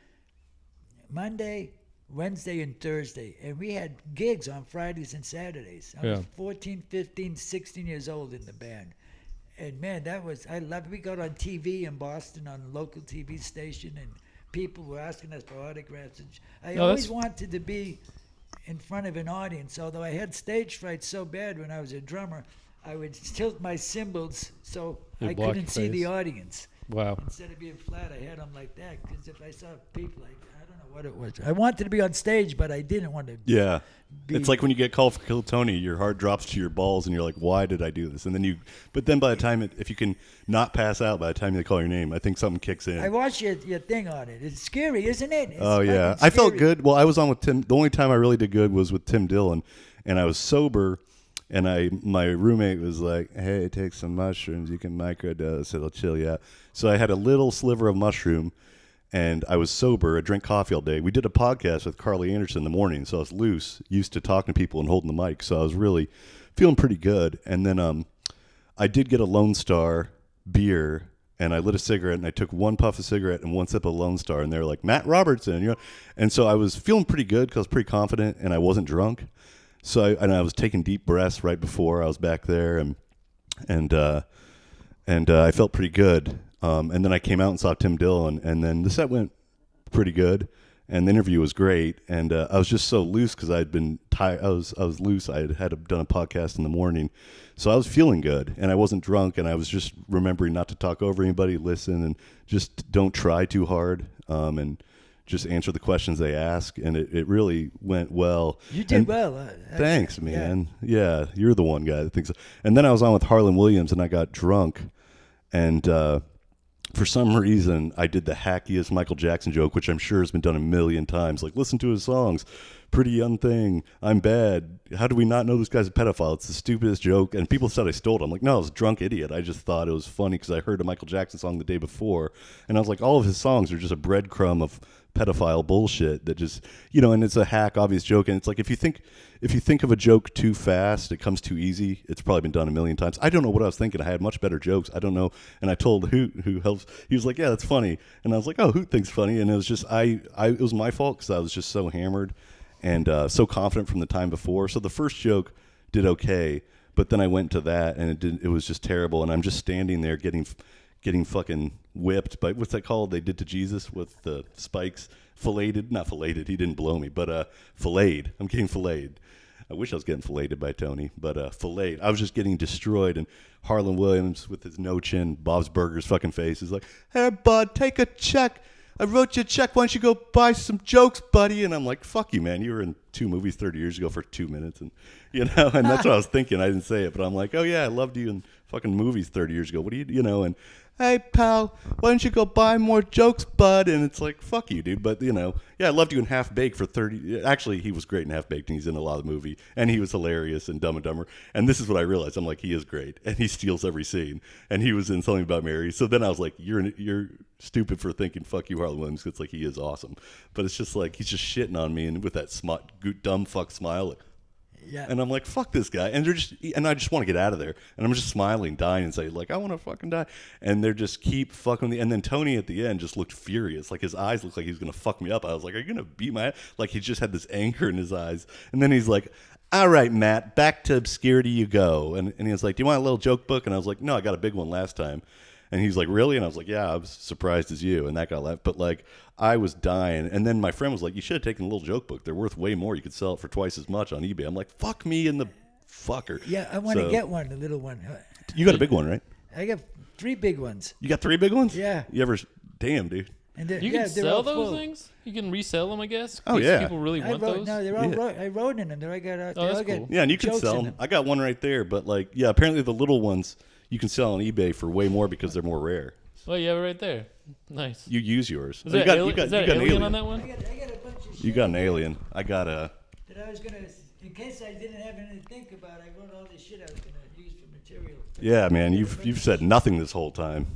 Wednesday, and Thursday. And we had gigs on Fridays and Saturdays. I was 14, 15, 16 years old in the band. And man, I loved it. We got on TV in Boston on a local TV station, and people were asking us for autographs. And I always wanted to be in front of an audience, although I had stage fright so bad when I was a drummer, I would tilt my cymbals so I couldn't see the audience. Wow. Instead of being flat, I had them like that, because if I saw people, I don't know what it was. I wanted to be on stage, but I didn't want to. Yeah. It's like when you get called for Kill Tony, your heart drops to your balls, and you're like, why did I do this? And then but then by the time, if you can not pass out by the time they call your name, I think something kicks in. I watched your thing on it. It's scary, isn't it? Yeah. I felt good. Well, I was on with Tim. The only time I really did good was with Tim Dillon, and I was sober. And my roommate was like, hey, take some mushrooms. You can microdose. It'll chill you out. So I had a little sliver of mushroom, and I was sober. I drank coffee all day. We did a podcast with Carly Anderson in the morning, so I was loose, used to talking to people and holding the mic. So I was really feeling pretty good. And then I did get a Lone Star beer, and I lit a cigarette, and I took one puff of cigarette and one sip of Lone Star, and they were like, Matt Robertson. And so I was feeling pretty good because I was pretty confident, and I wasn't drunk. So I was taking deep breaths right before I was back there, and I felt pretty good. And then I came out and saw Tim Dillon, and then the set went pretty good, and the interview was great. And I was just so loose because I'd been tired. I was loose. I had done a podcast in the morning, so I was feeling good, and I wasn't drunk, and I was just remembering not to talk over anybody, listen, and just don't try too hard. And just answer the questions they ask, and it really went well. You did well. Thanks, man. Yeah, you're the one guy that thinks so. And then I was on with Harlan Williams, and I got drunk, and for some reason, I did the hackiest Michael Jackson joke, which I'm sure has been done a million times. Like, listen to his songs. Pretty Young Thing. I'm bad. How do we not know this guy's a pedophile? It's the stupidest joke. And people said I stole it. I'm like, no, I was a drunk idiot. I just thought it was funny because I heard a Michael Jackson song the day before. And I was like, all of his songs are just a breadcrumb of pedophile bullshit that just, and it's a hack, obvious joke. And it's like, if you think of a joke too fast, it comes too easy. It's probably been done a million times. I don't know what I was thinking. I had much better jokes. I don't know. And I told Hoot, who helps. He was like, yeah, that's funny. And I was like, oh, Hoot thinks funny. And it was just, it was my fault because I was just so hammered and so confident from the time before. So the first joke did okay, but then I went to that and it was just terrible. And I'm just standing there getting fucking whipped by, what's that called? They did to Jesus with the spikes. Not filleted. He didn't blow me, but filleted. I'm getting filleted. I wish I was getting filleted by Tony, but filleted. I was just getting destroyed. And Harlan Williams with his no chin, Bob's Burgers fucking face is like, hey, bud, take a check. I wrote you a check. Why don't you go buy some jokes, buddy? And I'm like, fuck you, man. You were in 2 movies 30 years ago for 2 minutes. And, and that's what I was thinking. I didn't say it, but I'm like, oh, yeah, I loved you in fucking movies 30 years ago. What do you, and hey, pal, why don't you go buy more jokes, bud? And it's like, fuck you, dude. But, yeah, I loved you in Half Baked for 30. Actually, he was great in Half Baked, and he's in a lot of the movie. And he was hilarious in Dumb and Dumber. And this is what I realized. I'm like, he is great. And he steals every scene. And he was in Something About Mary. So then I was like, you're stupid for thinking, fuck you, Harlan Williams. It's like, he is awesome. But it's just like, he's just shitting on me. And with that dumb fuck smile, like, yeah. And I'm like, fuck this guy. And I just want to get out of there. And I'm just smiling, dying, and say, like, I want to fucking die. And they're just keep fucking me. And then Tony at the end just looked furious. Like, his eyes looked like he was going to fuck me up. I was like, are you going to beat my ass? Like, he just had this anger in his eyes. And then he's like, all right, Matt, back to obscurity you go. And he was like, do you want a little joke book? And I was like, no, I got a big one last time. And he's like, really? And I was like, yeah, I was surprised as you. And that got left. But, like, I was dying. And then my friend was like, you should have taken a little joke book. They're worth way more. You could sell it for twice as much on eBay. I'm like, fuck me in the fucker. Yeah, I want to get one, a little one. You got a big one, right? I got 3 big ones. You got 3 big ones? Yeah. Damn, dude. And you can sell those things? You can resell them, I guess? Oh, yeah. People really want those? No, they're all I wrote in them. That's cool. Yeah, and you can sell them. I got one right there. But, like, yeah, apparently the little ones you can sell on eBay for way more because they're more rare. Oh, you have it right there. Nice. You use yours. Is that an alien on that one? I got a bunch of shit. You got an alien. I got a... That I was going to... In case I didn't have anything to think about, I wrote all this shit I was going to use for material. Yeah, man. You've said nothing this whole time.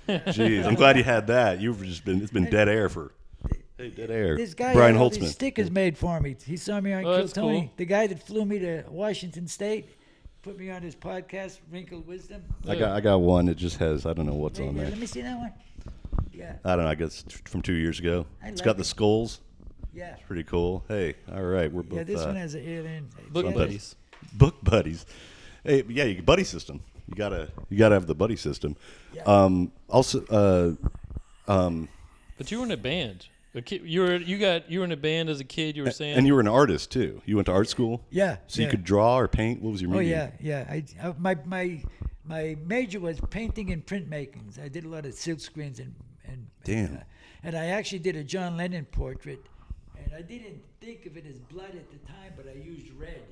Jeez, I'm glad you had that. It's been dead air for... Hey, dead air. This guy Brian had all Holtzman. these stickers made for me. He saw me on Kill Tony. Cool. The guy that flew me to Washington State. Put me on his podcast, Wrinkled Wisdom. I got one that just has, I don't know what's on there. Let me see that one. Yeah. I don't know, I guess from 2 years ago. It's got the skulls. Yeah. It's pretty cool. Hey, all right, we're both... Yeah, this one has an alien. Book buddies. Book buddies. Hey, yeah, buddy system. You gotta have the buddy system. Yeah. Also, but you were in a band. You were in a band as a kid. You were saying, and you were an artist too. You went to art school. Yeah. So you could draw or paint. What was your medium? Oh yeah. My major was painting and printmaking. I did a lot of silk screens and damn. And I actually did a John Lennon portrait, and I didn't think of it as blood at the time, but I used red.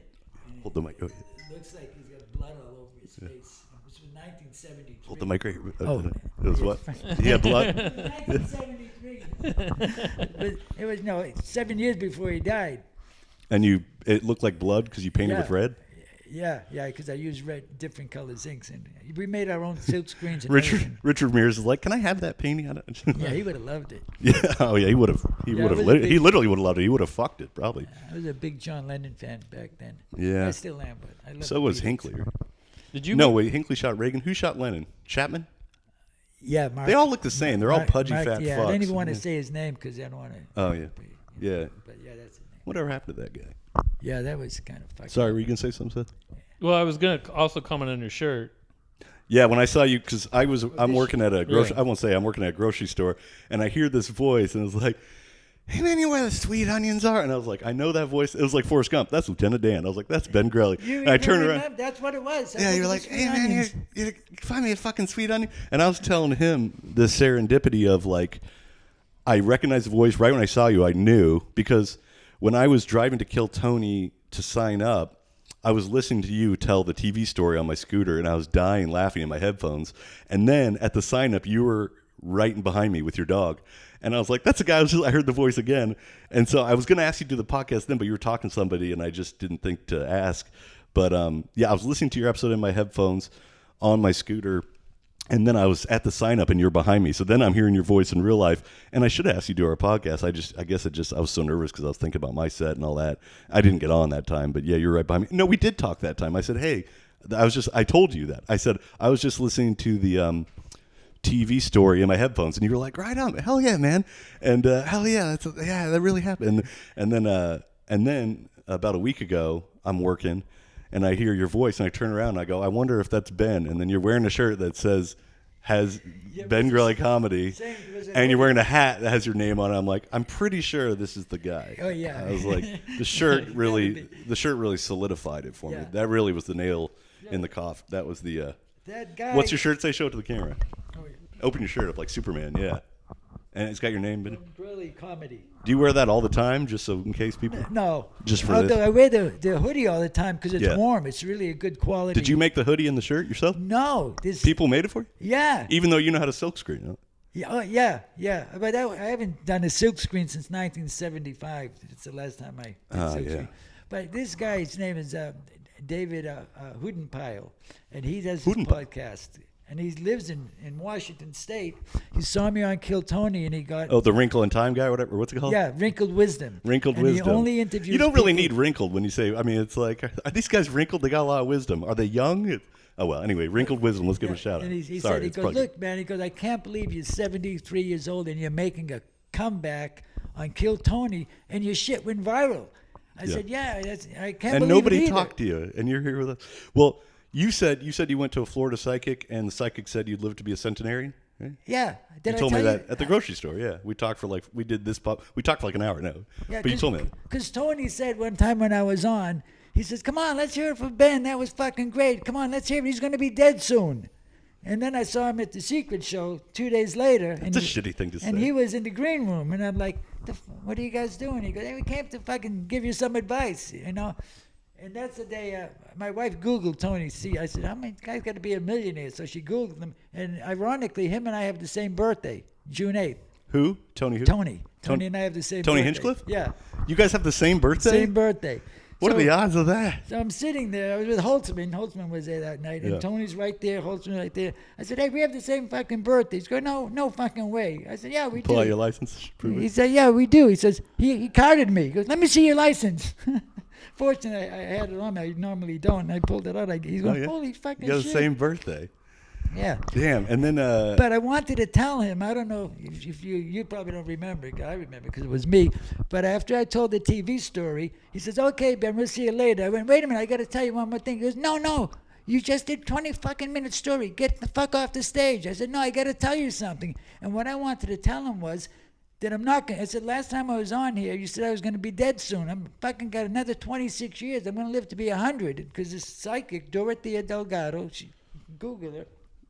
Hold the mic. It looks like he's got blood all over his face. This was 1973. Hold the mic right here. Oh, it was what? He had blood. 1973. But it was 7 years before he died. And it looked like blood because you painted with red. Yeah, because I used different colors inks, and we made our own silk screens. And Richard Ramirez is like, "Can I have that painting?" Yeah, he would have loved it. Yeah, oh yeah, he would have. He literally would have loved it. He would have fucked it probably. I was a big John Lennon fan back then. Yeah, I still am, but I love. So was Hinckley. Did you? No, wait. Hinckley shot Reagan. Who shot Lennon? Chapman. Yeah, Mark. They all look the same. They're all pudgy fat yeah, fucks. I don't even want to say his name because I don't want to. Oh yeah, yeah. But yeah, that's his name. Whatever happened to that guy? Yeah, that was kind of fucking. Sorry, were you gonna say something, Seth? Well, I was gonna also comment on your shirt. Yeah, when I saw you, because I'm working at a grocery. I won't say I'm working at a grocery store, and I hear this voice, and it was like, "Hey man, you know where the sweet onions are?" And I was like, "I know that voice." It was like Forrest Gump. That's Lieutenant Dan. I was like, "That's Ben Grelle." And I turned around. That's what it was. Yeah, you're like, "Hey man, you find me a fucking sweet onion." And I was telling him the serendipity of like, I recognized the voice right when I saw you. I knew because when I was driving to Kill Tony to sign up, I was listening to you tell the TV story on my scooter, and I was dying laughing in my headphones. And then at the sign up, you were right behind me with your dog. And I was like, that's the guy. I heard the voice again. And so I was going to ask you to do the podcast then, but you were talking to somebody, and I just didn't think to ask. But yeah, I was listening to your episode in my headphones on my scooter. And then I was at the sign up and you're behind me. So then I'm hearing your voice in real life. And I should ask you to do our podcast. I was so nervous because I was thinking about my set and all that. I didn't get on that time, but yeah, you're right behind me. No, we did talk that time. I said, hey, I told you that. I said, I was just listening to the TV story in my headphones. And you were like, right on. Hell yeah, man. And hell yeah, that really happened. And then about a week ago, I'm working. And I hear your voice, and I turn around, and I go, I wonder if that's Ben. And then you're wearing a shirt that has Ben Grelle Comedy, and you're wearing a hat that has your name on it. I'm like, I'm pretty sure this is the guy. Oh, yeah. I was like, the shirt really solidified it for me. That really was the nail in the coffin. That was the, that guy. What's your shirt say? Show it to the camera. Oh, yeah. Open your shirt up like Superman, yeah. And it's got your name in it. Grelle Comedy. Do you wear that all the time, just so in case people? No. Just for this? I wear the hoodie all the time because it's warm. It's really a good quality. Did you make the hoodie and the shirt yourself? No. People made it for you? Yeah. Even though you know how to silk screen, huh? Yeah. But I haven't done a silk screen since 1975. It's the last time I did silk screen. But this guy, his name is David Hudenpyle, and he does his podcast. And he lives in Washington State. He saw me on Kill Tony, and he got... Oh, the Wrinkle in Time guy, whatever. What's it called? Yeah, Wrinkled Wisdom. Wrinkled and Wisdom. He only interviews You don't really people. need wrinkled when you say... I mean, it's like, are these guys wrinkled? They got a lot of wisdom. Are they young? Oh, well, anyway, Wrinkled Wisdom. Let's give him a shout out. And he Sorry, said, he goes, look, man, he goes, I can't believe you're 73 years old and you're making a comeback on Kill Tony, and your shit went viral. I said, I can't believe it. And nobody either. talked to you, and you're here with us. Well... You said you went to a Florida psychic, and the psychic said you'd live to be a centenarian. Right? Yeah, you told me that at the grocery store. Yeah, we talked for we talked for like an hour now. Yeah, but you told me that. Because Tony said one time when I was on, he says, "Come on, let's hear it from Ben. That was fucking great. Come on, let's hear it. He's going to be dead soon." And then I saw him at the Secret Show 2 days later. That's a shitty thing to say. And he was in the green room, and I'm like, "What are you guys doing?" He goes, "Hey, we came to fucking give you some advice, you know." And that's the day my wife Googled Tony C. I said, how many guys got to be a millionaire? So she Googled him. And ironically, him and I have the same birthday, June 8th. Who? Tony who? Tony and I have the same Tony birthday. Hinchcliffe? Yeah. You guys have the same birthday? Same birthday. What are the odds of that? So I'm sitting there. I was with Holtzman. Holtzman was there that night. And Tony's right there. Holtzman right there. I said, hey, we have the same fucking birthday. He's going, no fucking way. I said, yeah, we do. Pull out your license? He said, yeah, we do. He says, he carded me. He goes, let me see your license. Fortunately, I had it on me. I normally don't. And I pulled it out. He's going, holy fucking shit. You have the same birthday. Yeah. Damn. And then. But I wanted to tell him. I don't know if you probably don't remember. I remember because it was me. But after I told the TV story, he says, okay, Ben, we'll see you later. I went, wait a minute. I got to tell you one more thing. He goes, no. You just did 20 fucking minute story. Get the fuck off the stage. I said, no, I got to tell you something. And what I wanted to tell him was that I'm not going to. I said, last time I was on here, you said I was going to be dead soon. I'm fucking got another 26 years. I'm going to live to be 100 because this psychic, Dorothea Delgado, Google her.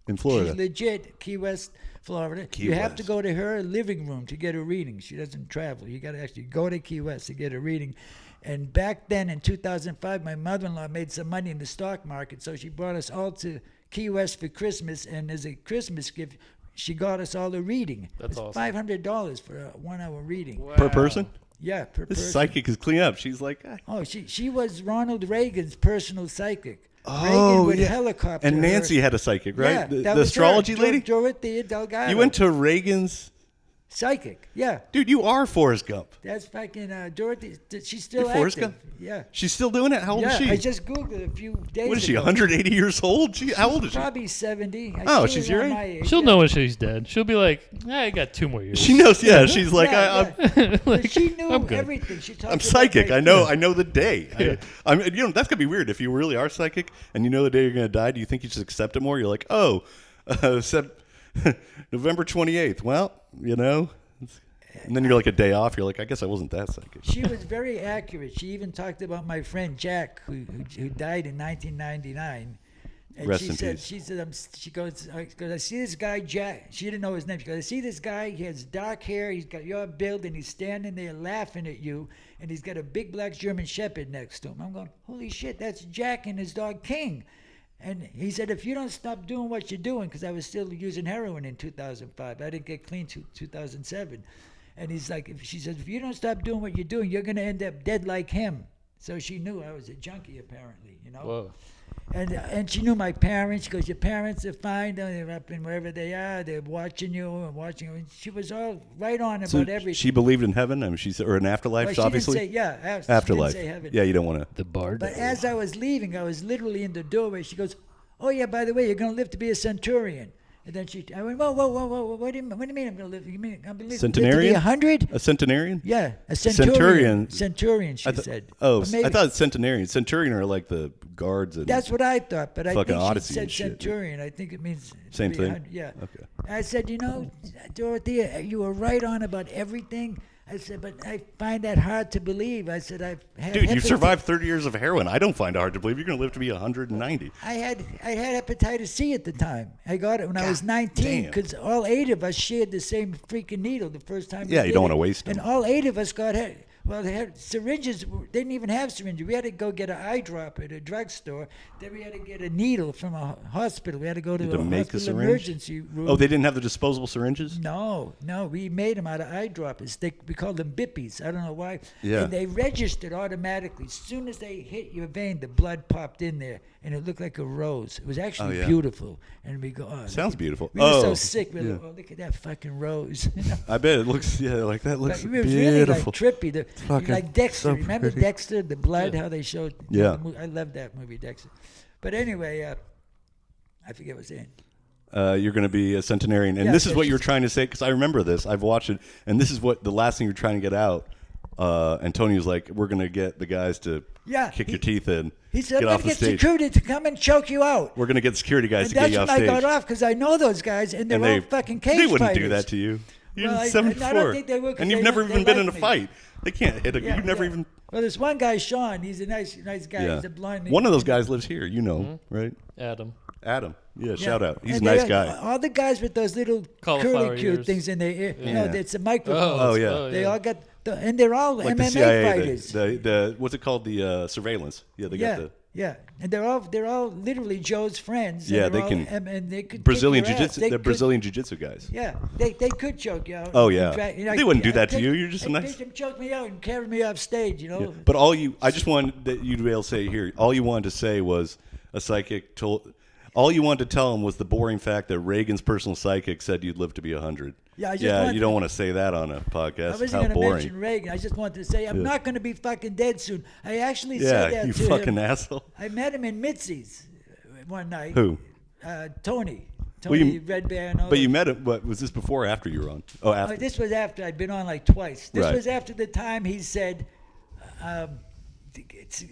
In Florida. She's legit, Key West, Florida. You have to go to her living room to get a reading. She doesn't travel. You got to actually go to Key West to get a reading. And back then in 2005, my mother-in-law made some money in the stock market, so she brought us all to Key West for Christmas. And as a Christmas gift, she got us all a reading. That's awesome. $500 for a 1 hour reading. Wow. Per person? Yeah, per person. This psychic is clean up. She's like, oh, she was Ronald Reagan's personal psychic. Oh, Reagan would helicopter and Nancy her. had a psychic, right? Yeah, the astrology her, lady? Dorothea Delgado. You went to Reagan's... Psychic, yeah. Dude, you are Forrest Gump. That's fucking Dorothy. She's still You're Forrest active. Gump? Yeah. She's still doing it? How old is she? I just Googled it a few days ago. What is she, 180 years old? How old is she? Probably 70. She's your age? She'll know when she's dead. She'll be like, I got 2 more years. She knows, yeah. She's like, like, she knew I'm good. everything. She talked I'm psychic. I about know the day. Yeah. I mean, that's gonna be weird if you really are psychic and you know the day you're gonna die. Do you think you just accept it more? You're like, November 28th. Well, and then you're like a day off. You're like, I guess I wasn't that psychic. She was very accurate. She even talked about my friend Jack, who died in 1999. And Rest she in said, peace. she goes, I see this guy, Jack. She didn't know his name. She goes, I see this guy. He has dark hair. He's got your build, and he's standing there laughing at you. And he's got a big black German Shepherd next to him. I'm going, holy shit, that's Jack and his dog King. And he said, if you don't stop doing what you're doing, because I was still using heroin in 2005. I didn't get clean till 2007. And he's like, she says, if you don't stop doing what you're doing, you're going to end up dead like him. So she knew I was a junkie, apparently, you know. Whoa. And she knew my parents. She goes, your parents are fine. They're up in wherever they are. They're watching you and watching you. And she was all right on So about everything. she believed in heaven. I mean, or an afterlife, Well, she obviously. didn't say, yeah, Afterlife. She didn't say heaven. Yeah, you don't want to. The bard. But as I was leaving, I was literally in the doorway. She goes, oh, yeah, by the way, you're going to live to be a centurion. And then I went, whoa, what do you mean I'm going to live? You mean I'm going to live to be Centenarian? 100? A centenarian? Yeah, a centurion. Centurion. Centurion, she said. Oh, But maybe- I thought centenarian. Centurion are like the guards. And That's what I thought, but I Fucking think she Odyssey said and shit. centurion. I think it means Same thing? 300, yeah. Okay. I said, you know, Dorothea, you were right on about everything. I said, but I find that hard to believe. I said, I've had Dude, you've hepatitis- survived 30 years of heroin. I don't find it hard to believe you're going to live to be 190. I had hepatitis C at the time. I got it when I was 19 damn. because all 8 of us shared the same freaking needle the first time. Yeah, we you did don't it. wanna waste And them. all 8 of us got it. Well, they had syringes. They didn't even have syringes. We had to go get an eye drop at a drugstore. Then we had to get a needle from a hospital. We had to go to You had a to make a hospital syringe? emergency room. Oh, they didn't have the disposable syringes? No, we made them out of eyedroppers. We called them bippies. I don't know why. Yeah. And they registered automatically. As soon as they hit your vein, the blood popped in there, and it looked like a rose. It was actually yeah. beautiful. And we go, oh, Sounds beautiful. we were so Oh, sick. We were yeah. like, oh, look at that fucking rose. You know? I bet it looks, like that But looks it was really like beautiful. trippy. Fucking Like Dexter. so Remember pretty. Dexter, the blood, how they showed? Yeah. I love that movie, Dexter. But anyway, I forget what's in. You're going to be a centenarian. And Yeah, this is so what you were she's- trying to say, because I remember this. I've watched it. And this is what the last thing you're trying to get out. And Tony was like, we're going to get the guys to Yeah, kick your teeth in. He said, get I'm off going the to get stage. security to come and choke you out. We're going to get security guys And to get that's you when off I stage. got off because I know those guys, and they're And all fucking cage they wouldn't fighters. do that to you. You're Well, I 74. don't think they would, 'cause and you've they never don't- even they been in a like me. fight. They can't hit a Yeah, You've never yeah. even. Well, there's one guy, Sean. He's a nice guy. Yeah. He's a blind. One of those guys lives here, right? Adam. Adam. Yeah, Yeah. shout out. He's And a nice they- guy. All the guys with those little Cauliflower curly cute ears. things in their ear. Yeah. No, it's a microphone. Oh, yeah. They all got, and they're all Like the MMA CIA, fighters. the what's it called? The surveillance. Yeah, they got the Yeah, and they're all literally Joe's friends. Yeah, and they they're can- all, and they could Brazilian kick your ass. jiu-jitsu. They They're could- Brazilian jiu-jitsu guys. Yeah, they could choke you out. Oh, and yeah. They wouldn't do that to you. You're just a nice- They could choke me out and carry me off stage. You know. Yeah. But I just wanted that you to be able to say here. All you wanted to say was a psychic told. All you wanted to tell him was the boring fact that Reagan's personal psychic said you'd live to be 100. Yeah, I just yeah. wanted- You don't want to say that on a I podcast. wasn't How going to boring. mention Reagan. I just wanted to say I'm not going to be fucking dead soon. I actually Yeah, said that you to fucking him. asshole. I met him in Mitzi's one night. Who? Tony. Well, Tony you- Red Bear and all But those- you met him. What was this before or after you were on? Oh, after. This was after I'd been on like twice. This Right. was after the time he said,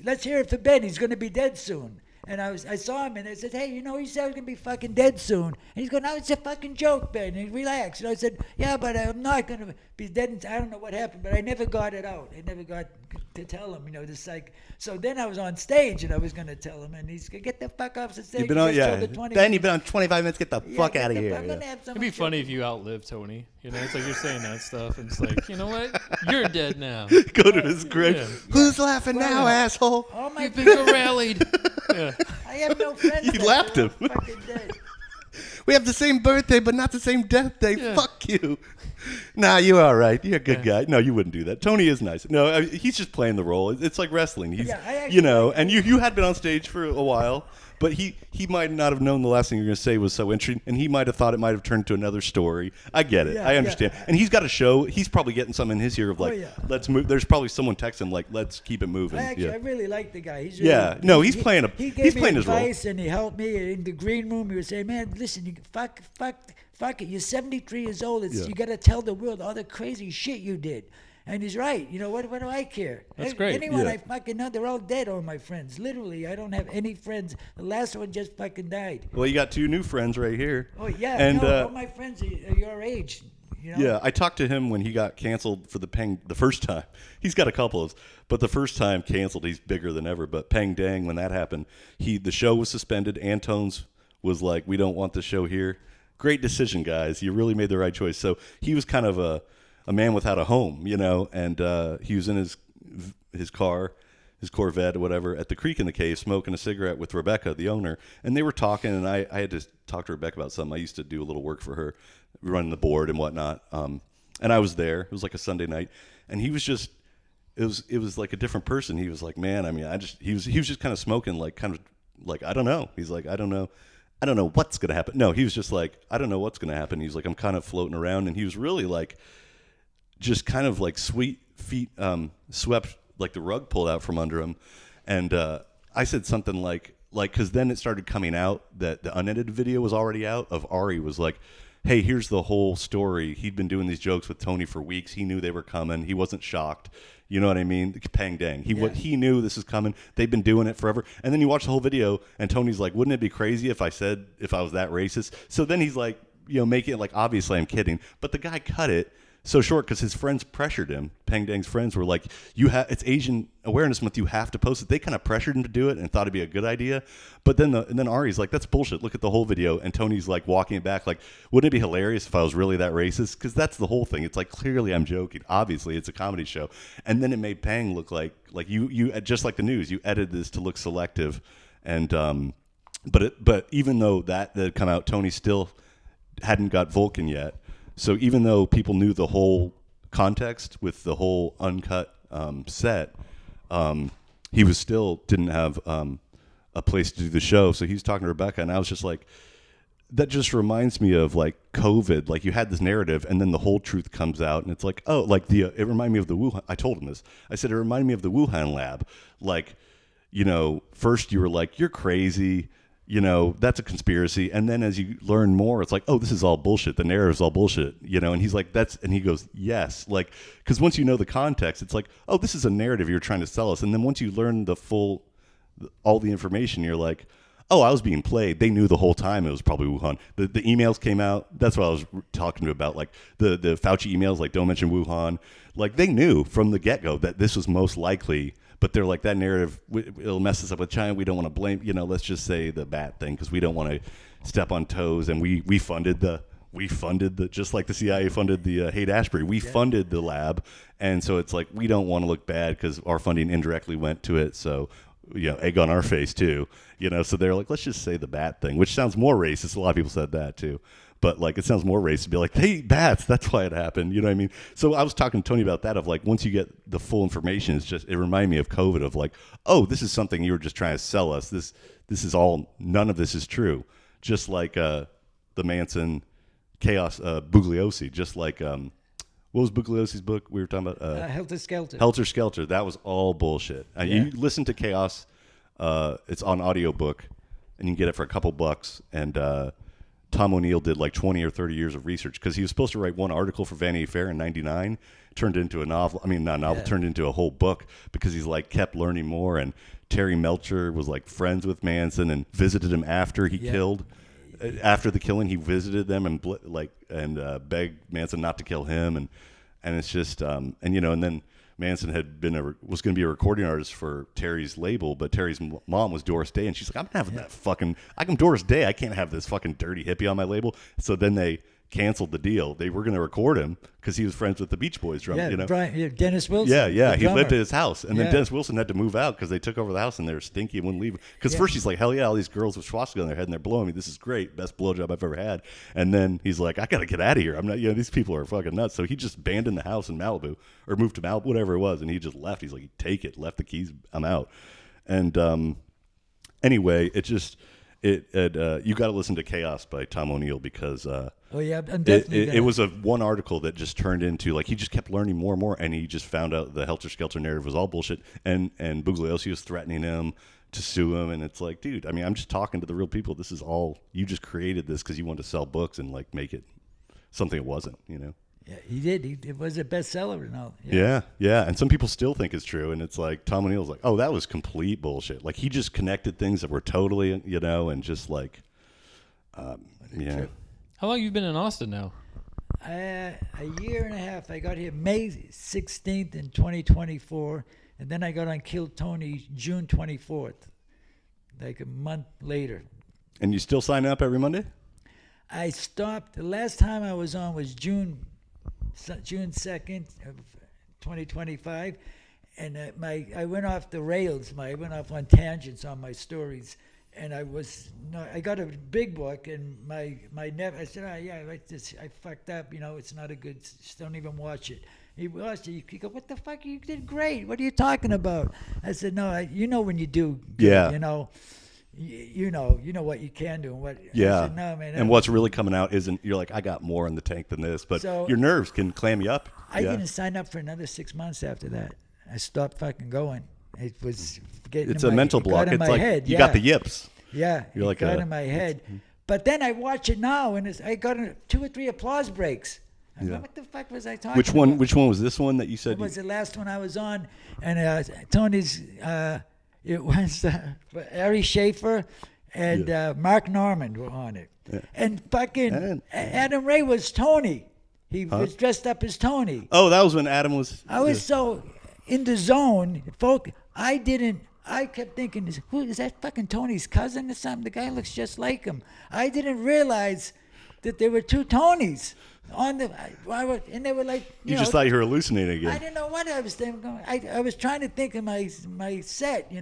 let's hear it for Ben. He's going to be dead soon. And I saw him and I said, hey, he said I was going to be fucking dead soon. And he's going, no, it's a fucking joke, Ben. And relax. And I said, yeah, but I'm not going to be dead. I don't know what happened, but I never got it out. I never got to tell him, So then I was on stage and I was going to tell him, and he's going to get the fuck off the stage. You've been on, Just yeah. till the 20 Ben, you've been on 25 minutes. Get the Yeah, fuck get out of the here. fuck- I'm Yeah. gonna have It'd be someone funny choke if you outlive Tony. It's like you're saying that stuff, and it's like, you know what? You're dead now. Go to his grave. Yeah. Who's laughing now, asshole? All my You've been rallied. Yeah. I have no friends. He that laughed are him. all fucking dead. We have the same birthday, but not the same death day. Yeah. Fuck you. Nah, you're all right. You're a good guy. No, you wouldn't do that. Tony is nice. No, he's just playing the role. It's like wrestling. He's, Yeah, I actually and you had been on stage for a while, but he might not have known the last thing you were going to say was so interesting, and he might have thought it might have turned to another story. I get it. Yeah, I understand. yeah. And he's got a show. He's probably getting something in his ear of like, yeah. let's move. There's probably someone texting him like, let's keep it moving. I really like the guy. He's Yeah. really, No, he's playing He he's gave me playing his role. advice and he helped me in the green room. He would say, "Man, listen, you fuck it. You're 73 years old. Yeah. You got to tell the world all the crazy shit you did." And he's right. What do I care? That's great. Anyone Yeah. I fucking know, they're all dead. All my friends. Literally, I don't have any friends. The last one just fucking died. Well, you got two new friends right here. Oh yeah, And no, all my friends are your age. Yeah, I talked to him when he got canceled for the first time. He's got a couple of, but the first time canceled, he's bigger than ever. But Peng Dang, when that happened, the show was suspended. Antone's was like, we don't want the show here. Great decision, guys. You really made the right choice. So he was kind of a man without a home, and he was in his car, his Corvette or whatever, at the creek in the cave, smoking a cigarette with Rebecca, the owner. And they were talking, and I had to talk to Rebecca about something. I used to do a little work for her, running the board and whatnot. And I was there. It was like a Sunday night, and he was just, it was like a different person. He was like, man, I mean, he was just kind of smoking, like kind of like, I don't know. He's like, I don't know what's gonna happen. No, he was just like, I don't know what's gonna happen. He's like, I'm kind of floating around, and he was really like, just kind of like sweet feet swept, like the rug pulled out from under him. And I said something like, because then it started coming out that the unedited video was already out of Ari was like, hey, here's the whole story. He'd been doing these jokes with Tony for weeks. He knew they were coming. He wasn't shocked. You know what I mean? Pang dang. He knew this is coming. They've been doing it forever. And then you watch the whole video, and Tony's like, wouldn't it be crazy if I was that racist? So then he's like, making it like, obviously I'm kidding. But the guy cut it so short because his friends pressured him. Pang Dang's friends were like, it's Asian Awareness Month, you have to post it. They kind of pressured him to do it and thought it'd be a good idea. But then Ari's like, that's bullshit. Look at the whole video. And Tony's like walking it back like, wouldn't it be hilarious if I was really that racist? Because that's the whole thing. It's like, clearly I'm joking. Obviously, it's a comedy show. And then it made Pang look like you just like the news, you edited this to look selective. And but even though that had come out, Tony still hadn't got Vulcan yet. So even though people knew the whole context with the whole uncut set, he was still didn't have a place to do the show. So he was talking to Rebecca, and I was just like, that just reminds me of like COVID. Like you had this narrative, and then the whole truth comes out, and it's like, oh, like it reminded me of the Wuhan. I told him this. I said it reminded me of the Wuhan lab. Like, first you were like, you're crazy. That's a conspiracy. And then as you learn more, it's like, oh, this is all bullshit. The narrative's all bullshit, and he's like, and he goes, yes. Like, because once you know the context, it's like, oh, this is a narrative you're trying to sell us. And then once you learn all the information, you're like, oh, I was being played. They knew the whole time it was probably Wuhan. The emails came out. That's what I was talking to about. Like the Fauci emails, like, don't mention Wuhan. Like they knew from the get-go that this was most likely. But they're like, that narrative, it'll mess us up with China. We don't want to blame, let's just say the bad thing because we don't want to step on toes. And we funded the just like the CIA funded the Haight-Ashbury. We funded the lab. And so it's like, we don't want to look bad because our funding indirectly went to it. So, egg on our face too, so they're like, let's just say the bad thing, which sounds more racist. A lot of people said that too. But like, it sounds more racist to be like, hey, bats, that's why it happened. You know what I mean? So I was talking to Tony about that of like, once you get the full information, it reminded me of COVID of like, oh, this is something you were just trying to sell us. This is all, none of this is true. Just like the Manson chaos, Bugliosi, just like, what was Bugliosi's book we were talking about? Helter Skelter. Helter Skelter. That was all bullshit. You listen to Chaos. It's on audiobook, and you can get it for a couple bucks. And Tom O'Neill did like 20 or 30 years of research because he was supposed to write one article for Vanity Fair in '99, turned into a novel. I mean, not a novel, turned into a whole book because he's like kept learning more. And Terry Melcher was like friends with Manson and visited him after he killed. After the killing, he visited them and begged Manson not to kill him. And it's just and then Manson was going to be a recording artist for Terry's label, but Terry's mom was Doris Day, and she's like, I'm not having that fucking. I'm Doris Day. I can't have this fucking dirty hippie on my label. So then they canceled the deal. They were going to record him because he was friends with the Beach Boys drummer. Brian, Dennis Wilson. Yeah. He lived at his house, and then Dennis Wilson had to move out because they took over the house and they were stinky and wouldn't leave. Because first he's like, hell yeah, all these girls with swastika on their head and they're blowing me. This is great, best blowjob I've ever had. And then he's like, I gotta get out of here. I'm not. These people are fucking nuts. So he just abandoned the house in Malibu or moved to Malibu, whatever it was, and he just left. He's like, take it, left the keys, I'm out. And anyway, it just. You got to listen to Chaos by Tom O'Neill because I'm definitely it was one article that just turned into like he just kept learning more and more, and he just found out the Helter Skelter narrative was all bullshit, and Bugliosi was threatening him to sue him, and it's like, dude, I mean, I'm just talking to the real people. This is all you just created this because you wanted to sell books and like make it something it wasn't, Yeah, he did. It was a bestseller and all. Yeah, and some people still think it's true, and it's like Tom O'Neill's like, oh, that was complete bullshit. Like he just connected things that were totally, and just like, yeah. How long have you been in Austin now? A year and a half. I got here May 16th in 2024, and then I got on Kill Tony June 24th, like a month later. And you still sign up every Monday? I stopped. The last time I was on was June 2nd of 2025, and I went off the rails. I went off on tangents on my stories, and I got a big book, and my nephew, I said, I fucked up. It's not a good. Just don't even watch it. He watched it. He go, what the fuck? You did great. What are you talking about? I said, no. When you do. Good, yeah. You know what you can do and what. Yeah. I said, no, man. And what's really coming out isn't. You're like, I got more in the tank than this, but your nerves can clam you up. I didn't sign up for another 6 months after that. I stopped fucking going. It was getting. It's a mental block. It's like head. You got the yips. Yeah, you're like got in my head. But then I watch it now, and I got 2 or 3 applause breaks. I go, what the fuck was I talking about? Which one was this one that you said? It was the last one I was on, and Tony's. It was Ari Schaefer and Mark Norman were on it, and fucking Adam Ray was Tony. He was dressed up as Tony. Oh, that was when Adam was. I was so in the zone, folk. I kept thinking, who is that? Fucking Tony's cousin or something? The guy looks just like him. I didn't realize that there were 2 Tonys on the. And they were like. You just thought you were hallucinating again. I didn't know what I was thinking. I was trying to think of my set,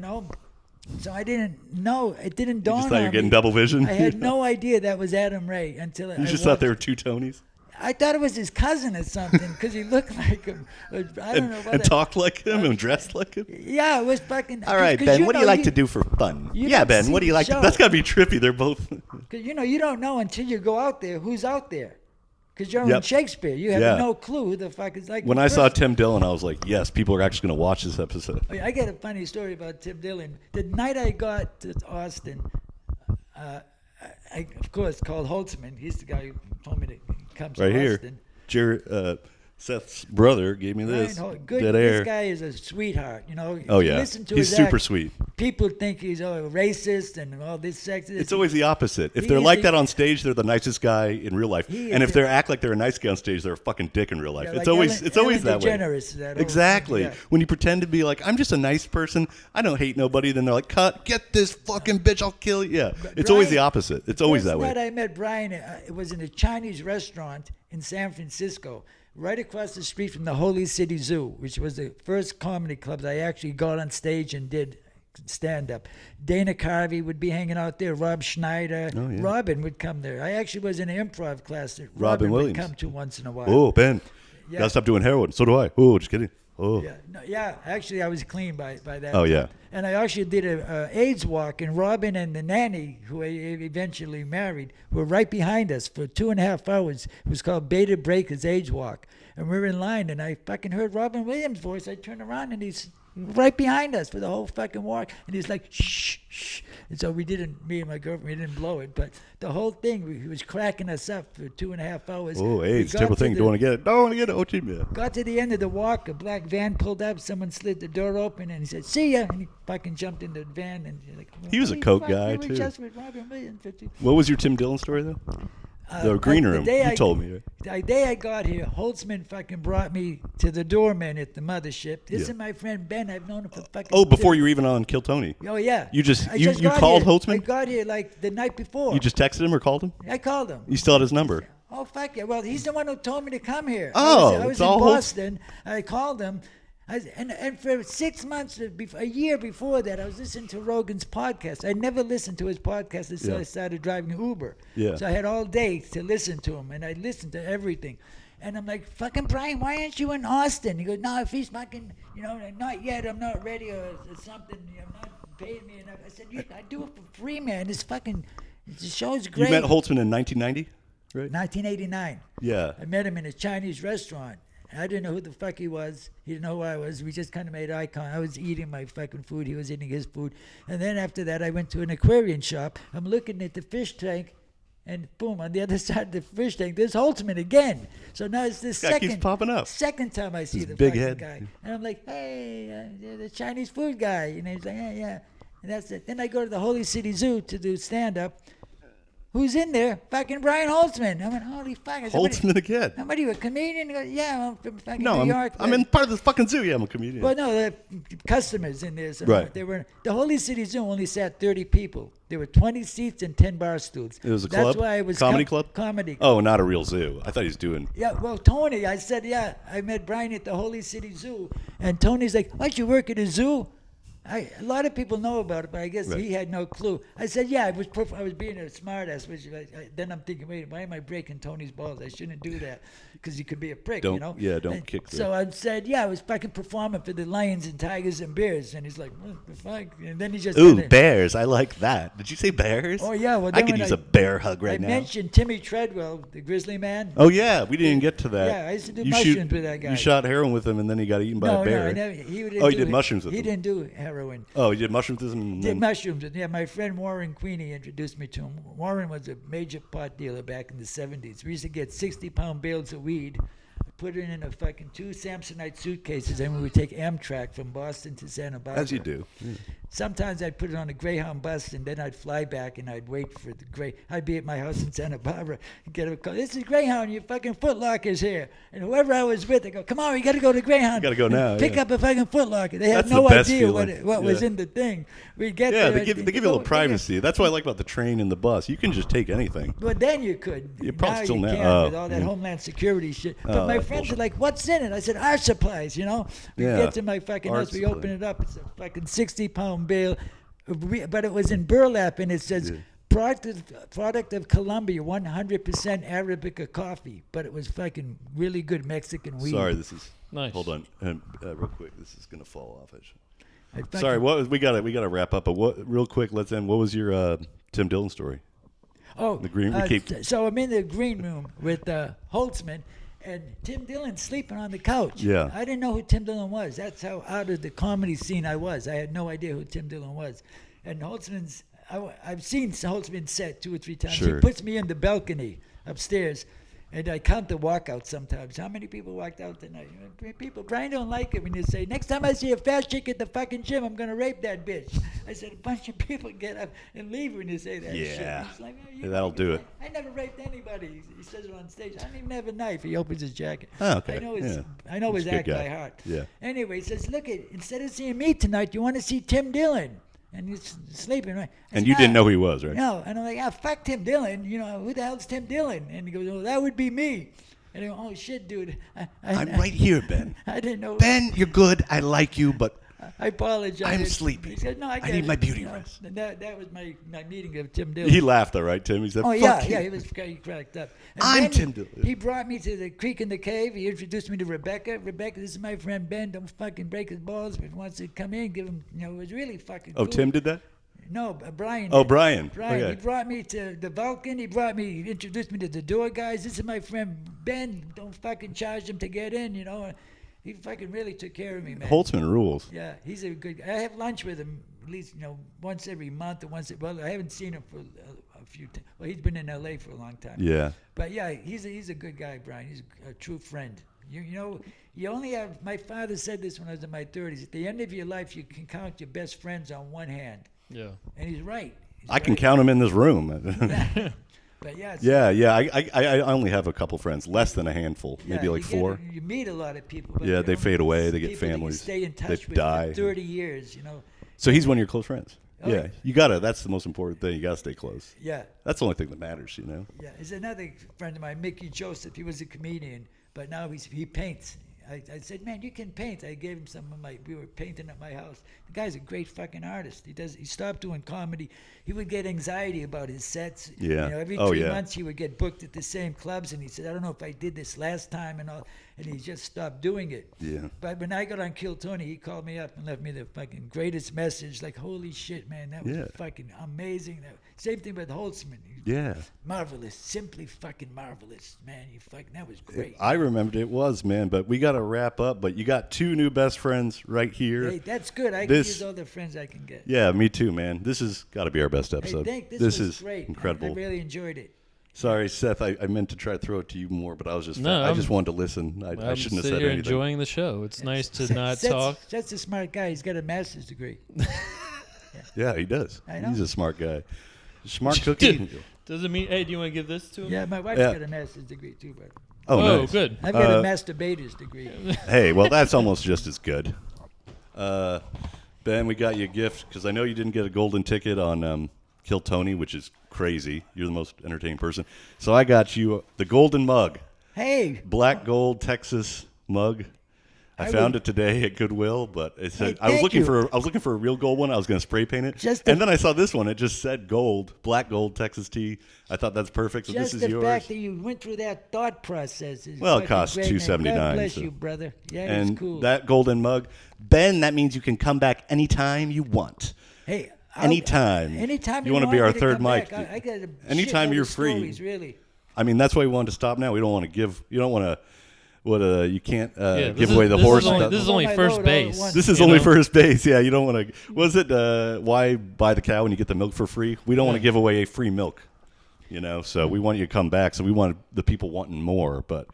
So I didn't know. It didn't dawn on me. You just thought you were getting double vision? I had no idea that was Adam Ray until you just thought there were 2 Tonys? I thought it was his cousin or something because he looked like him. I don't know what. And talked like him and dressed like him? Yeah, it was fucking. All right, Ben, what do you like to do for fun? Yeah, Ben, what do you like to do? That's got to be trippy. They're both. Because, you don't know until you go out there who's out there. Because you're in Shakespeare. You have no clue who the fuck is like. When I saw Tim Dillon, I was like, yes, people are actually going to watch this episode. I got a funny story about Tim Dillon. The night I got to Austin, I, of course, called Holtzman. He's the guy who told me to come to Austin. Seth's brother gave me this. Dead air. This guy is a sweetheart, Oh, yeah. Listen to he's his super act, sweet. People think he's racist and all this sexist. It's always the opposite. If they're like that on stage, they're the nicest guy in real life. And if they act like they're a nice guy on stage, they're a fucking dick in real life. It's always that way. Exactly. When you pretend to be like, I'm just a nice person, I don't hate nobody, then they're like, cut, get this fucking bitch, I'll kill you. Yeah. It's always the opposite. It's always that way. The night I met Brian, it was in a Chinese restaurant in San Francisco, right across the street from the Holy City Zoo, which was the first comedy club I actually got on stage and did stand-up. Dana Carvey would be hanging out there. Rob Schneider. Oh, yeah. Robin would come there. I actually was in an improv class that Robin Williams would come to once in a while. Oh, Ben. Yeah. Gotta stop doing heroin. So do I. Oh, just kidding. Oh. Yeah, actually, I was clean by that. Oh, yeah. And I actually did a AIDS walk, and Robin and the nanny, who I eventually married, were right behind us for 2.5 hours. It was called Beta Breakers AIDS Walk. And we were in line, and I fucking heard Robin Williams' voice. I turned around, and he's right behind us for the whole fucking walk. And he's like, shh, shh. And so me and my girlfriend, we didn't blow it. But the whole thing, he was cracking us up for 2.5 hours. Oh, AIDS, terrible thing. Don't want to get it. Don't want to get it. Oh, gee, man. Got to the end of the walk, a black van pulled up. Someone slid the door open, and he said, see ya. And he fucking jumped in the van. And like, he was a coke guy, too. Just with Robin Williams. What was your Tim Dillon story, though? The green room, you told me. Right? The day I got here, Holtzman fucking brought me to the doorman at the mothership. This is my friend Ben. I've known him for fucking. Oh, before you were even on Kill Tony. Oh, yeah. You called Holtzman? I got here like the night before. You just texted him or called him? I called him. You still had his number? Oh, fuck yeah. Well, he's the one who told me to come here. Oh, I was in Boston. I called him. And for 6 months, a year before that, I was listening to Rogan's podcast. I never listened to his podcast until I started driving Uber. Yeah. So I had all day to listen to him, and I listened to everything. And I'm like, fucking Brian, why aren't you in Austin? He goes, no, if he's fucking, not yet, I'm not ready or something, not paying me enough. I said, I do it for free, man. The show's great. You met Holtzman in 1990, right? 1989. Yeah. I met him in a Chinese restaurant. I didn't know who the fuck he was. He didn't know who I was. We just kind of made eye contact. I was eating my fucking food. He was eating his food. And then after that, I went to an aquarium shop. I'm looking at the fish tank, and boom, on the other side of the fish tank, there's Holtzman again. So now it's the keeps popping up. Second time I see the big fucking head guy. And I'm like, hey, the Chinese food guy. And he's like, yeah. And that's it. Then I go to the Holy City Zoo to do stand-up. who's in there? Fucking Brian Holtzman. I went, holy fuck. I said, Holtzman again. What are you, a comedian? He goes, yeah, I'm from fucking No, New York. I'm in part of the fucking zoo. Yeah, I'm a comedian. Well, no, the customers in there. So Right. They were, the Holy City Zoo only sat 30 people. There were 20 seats and 10 bar stools. It was a club? That's why it was Comedy club? Comedy. Oh, not a real zoo. I thought he was doing. Yeah, well, Tony, I said, yeah, I met Brian at the Holy City Zoo. And Tony's like, why'd you work at a zoo? A lot of people know about it, but I guess Right. he had no clue. I said, yeah, I was being a smartass. Which then I'm thinking, wait, why am I breaking Tony's balls? I shouldn't do that because he could be a prick, Don't- you know? yeah, don't And kick the- So I said, yeah, I was fucking performing for the lions and tigers and bears. And he's like, what the fuck? And then he just Ooh, kinda- bears. I like that. Did you say bears? Oh, yeah. Well, I then could when use a bear hug right I now. mentioned Timmy Treadwell, the grizzly man. Oh, yeah. We didn't even get to that. Yeah, I used to do You mushrooms with that guy. You shot heroin with him, and then he got eaten by a bear. I never, he didn't Oh, you do did mushrooms with He him. didn't do heroin. Oh, you did mushrooms with him? and Did then- mushrooms. Yeah, my friend Warren Queenie introduced me to him. Warren was a major pot dealer back in the 70s. We used to get 60-pound bales of weed, put it in a fucking 2 Samsonite suitcases, and we would take Amtrak from Boston to Santa Barbara. As you do. Yeah. Sometimes I'd put it on a Greyhound bus, and then I'd fly back, and I'd wait for the I'd be at my house in Santa Barbara and get a call. This is Greyhound. Your fucking Foot Locker's here. And whoever I was with, they go, come on, we got to go to Greyhound. You gotta go and now, Pick yeah. up a fucking Foot Locker. They had That's no the best idea feeling. what was Yeah. in the thing. We'd get Yeah, there. they give you a little privacy. That's what I like about the train and the bus. You can just take anything. But then you could. You probably now still you now- can't oh, with all that yeah. Homeland Security shit. But Oh, my that's friends bullshit. are like, what's in it? I said, art supplies, you know? We Yeah, get to my fucking art house, we supply. open it up. It's a fucking 60-pound bale. But it was in burlap, and it says, Yeah. product of Colombia, 100% Arabica coffee. But it was fucking really good Mexican weed. Sorry, this is. Nice. Hold on, real quick. This is gonna fall off. I fucking- Sorry, we gotta wrap up. But real quick, let's end. What was your Tim Dillon story? Oh, The green- we keep- so I'm in the green room with Holtzman, and Tim Dillon's sleeping on the couch. Yeah. I didn't know who Tim Dillon was. That's how out of the comedy scene I was. I had no idea who Tim Dillon was. And Holtzman's, I've seen Holtzman set 2 or 3 times. Sure. He puts me in the balcony upstairs, and I count the walkouts sometimes. How many people walked out tonight? People, Brian don't like it when you say, next time I see a fat chick at the fucking gym, I'm going to rape that bitch. I said, a bunch of people get up and leave when you say that shit. Yeah. He's like, Yeah, that'll do it. I never raped anybody. He says it on stage. I don't even have a knife. He opens his jacket. Oh, okay. I know his, Yeah. I know He's his a good act guy. by heart. Yeah. Anyway, he says, look, instead of seeing me tonight, you want to see Tim Dillon. And he's sleeping, right? I And said, you didn't "Ah." know who he was, right? No, and I'm like, fuck Tim Dillon. You know, who the hell's Tim Dillon? And he goes, well, that would be me. And I go, oh shit, dude. I'm right here, Ben. I didn't know. Ben, you're good. I like you, but I apologize. I'm sleepy. He said, no, I I get need it." my beauty You know, rest. and that was my meeting of Tim Dillon. he laughed, all right, Tim. He said, Oh "Fuck yeah, you." yeah, he cracked up. And I'm then Tim Dillon. He brought me to the creek in the cave. He introduced me to Rebecca. Rebecca, this is my friend Ben. Don't fucking break his balls. If he wants to come in, give him. You know, it was really fucking. Oh, cool. Tim did that? No, Brian. Oh, did. Brian. Brian. Okay. He brought me to the Vulcan. He introduced me to the door guys. This is my friend Ben. Don't fucking charge him to get in. You know, he fucking really took care of me, man. Holtzman rules. Yeah, he's a good guy. I have lunch with him at least, once every month or well, I haven't seen him for a few times. Well, he's been in L.A. for a long time. Yeah. But yeah, he's a good guy, Brian. He's a true friend. You know, you only have. My father said this when I was in my 30s. At the end of your life, you can count your best friends on one hand, Yeah. and he's right. I can count him in this room. But yeah, yeah. I only have a couple friends, less than a handful, yeah, maybe like you 4. You meet a lot of people. But Yeah, you they know, fade away, they get people that you families, stay in they touch with die. for 30 years. You know. So he's one of your close friends. Oh, Yeah, you gotta. That's the most important thing. You gotta stay close. Yeah. That's the only thing that matters, you know. Yeah, there's another friend of mine, Mickey Joseph. He was a comedian, but now he paints. I said, man, you can paint. I gave him some of we were painting at my house. The guy's a great fucking artist. He stopped doing comedy. He would get anxiety about his sets. Yeah. Every Oh, 3 yeah. months he would get booked at the same clubs, and he said, I don't know if I did this last time and all, and he just stopped doing it. Yeah. But when I got on Kill Tony, he called me up and left me the fucking greatest message. Like, holy shit, man, that was Yeah. fucking amazing. Same thing with Holtzman. Yeah. Marvelous, simply fucking marvelous, man. That was great. I remembered it was, man, but we got to wrap up. But you got 2 new best friends right here. Hey, that's good. I This- can use all the friends I can get. Yeah, me too, man. This has got to be our best Hey, episode. this this was is great. incredible. I really enjoyed it. Sorry, Seth. I meant to try to throw it to you more, but I was just No, I just wanted to listen. I I'm shouldn't have sitting said here anything. enjoying the show. It's nice to not talk. That's a smart guy. He's got a master's degree. Yeah, he does. I know. He's a smart guy. Smart cookie. Does it mean? Hey, do you want to give this to him? Yeah, my wife's got a master's degree too, but Oh, nice. good. I've got a masturbator's degree. Hey, well, that's almost just as good. Ben, we got you a gift because I know you didn't get a golden ticket on Kill Tony, which is crazy. You're the most entertaining person. So I got you the golden mug. Hey. Black gold Texas mug. I found it today at Goodwill, but it said I was looking for a real gold one. I was going to spray paint it, and then I saw this one. It just said gold, black gold Texas tea. I thought that's perfect. So this is yours. Just the fact that you went through that thought process is well, it costs $279. God bless you, brother. Yeah, and it's cool. That golden mug, Ben. That means you can come back anytime you want. Hey, anytime. Anytime you want to be our third mic. I got a anytime you're free. Stories, really. I mean, that's why we wanted to stop now. We don't want to give. You don't want to. You can't give away the horse. This is only first base. This is only first base. Yeah, you don't want to. Was it why buy the cow when you get the milk for free? We don't want to give away free milk. So we want you to come back. So we want the people wanting more. But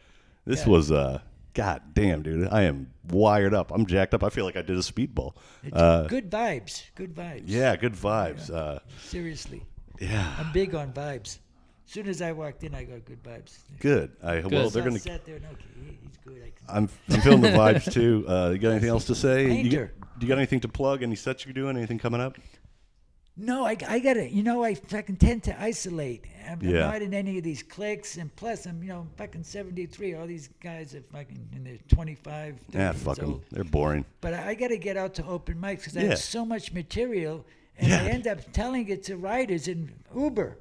this was God damn, dude. I am wired up. I'm jacked up. I feel like I did a speedball. Good vibes. Good vibes. Yeah, good vibes. Yeah. Seriously. Yeah. I'm big on vibes. As soon as I walked in, I got good vibes. Good. Well, they're gonna. Sat there and he's good. I'm feeling the vibes too. You got anything else to say? Painter. Do you got anything to plug? Any sets you're doing? Anything coming up? No, I gotta. I fucking tend to isolate. I'm not in any of these cliques, and plus I'm fucking 73. All these guys are fucking in their 25. Yeah, fuck them. They're boring. But I gotta get out to open mics because I have so much material, and I end up telling it to writers in Uber.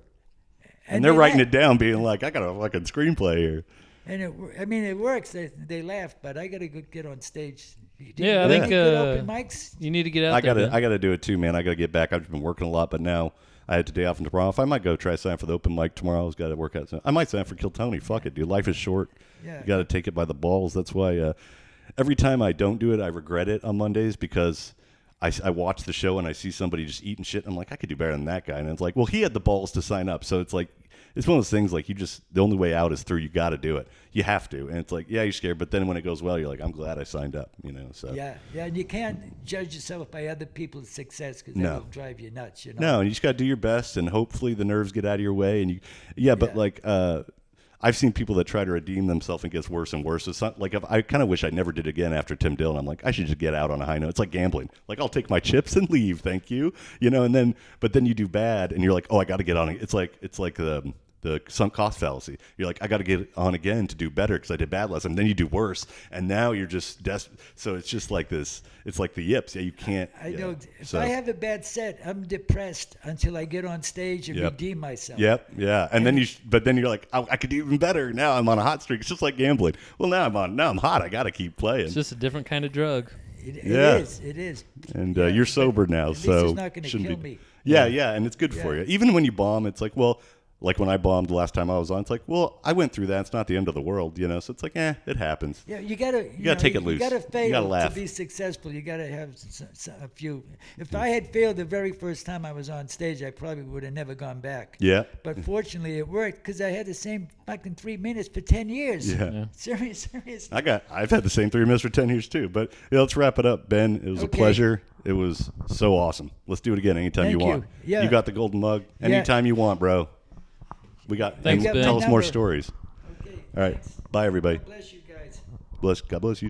And they're writing it down, being like, "I got a fucking screenplay here." And it works. They laugh, but I gotta get on stage. I think open mics. You need to get out. I gotta do it too, man. I gotta get back. I've been working a lot, but now I had today off and tomorrow. If I might go try to sign for the open mic tomorrow, I've got to work out. I might sign for Kill Tony. Fuck it, dude. Life is short. Yeah. You got to take it by the balls. That's why every time I don't do it, I regret it on Mondays because I watch the show and I see somebody just eating shit. And I'm like, I could do better than that guy. And it's like, well, he had the balls to sign up. So it's like, it's one of those things like the only way out is through. You got to do it. You have to. And it's like, yeah, you're scared. But then when it goes well, you're like, I'm glad I signed up, so. Yeah. And you can't judge yourself by other people's success because that will drive you nuts, No, and you just got to do your best and hopefully the nerves get out of your way. And but like, I've seen people that try to redeem themselves and it gets worse and worse. It's not like I kind of wish I never did again after Tim Dillon. I'm like, I should just get out on a high note. It's like gambling. Like I'll take my chips and leave, thank you. But then you do bad and you're like, oh, I got to get on it. It's like the sunk cost fallacy. You're like, I got to get on again to do better because I did bad last time. Then you do worse, and now you're just desperate. So it's just like this. It's like the yips. Yeah, you can't. I know. If I have a bad set, I'm depressed until I get on stage and redeem myself. Yep. Yeah. And then you're like, oh, I could do even better. Now I'm on a hot streak. It's just like gambling. Well, now I'm hot. I got to keep playing. It's just a different kind of drug. It is. And you're sober now, so it's not going to kill me. Yeah, and it's good for you. Even when you bomb, it's like, well. Like when I bombed the last time I was on, it's like, well, I went through that. It's not the end of the world, So it's like, it happens. Yeah, you gotta take it loose. You gotta fail you gotta laugh. to be successful. You gotta have a few. If I had failed the very first time I was on stage, I probably would have never gone back. Yeah. But fortunately, it worked because I had the same fucking 3 minutes for 10 years. Yeah. Seriously. I've had the same 3 minutes for 10 years too. But let's wrap it up, Ben. It was a pleasure. It was so awesome. Let's do it again anytime you want. Yeah. You got the golden mug anytime you want, bro. Thanks, Ben. Tell us more stories. Okay. All right. Bye, everybody. God bless you guys. God bless you.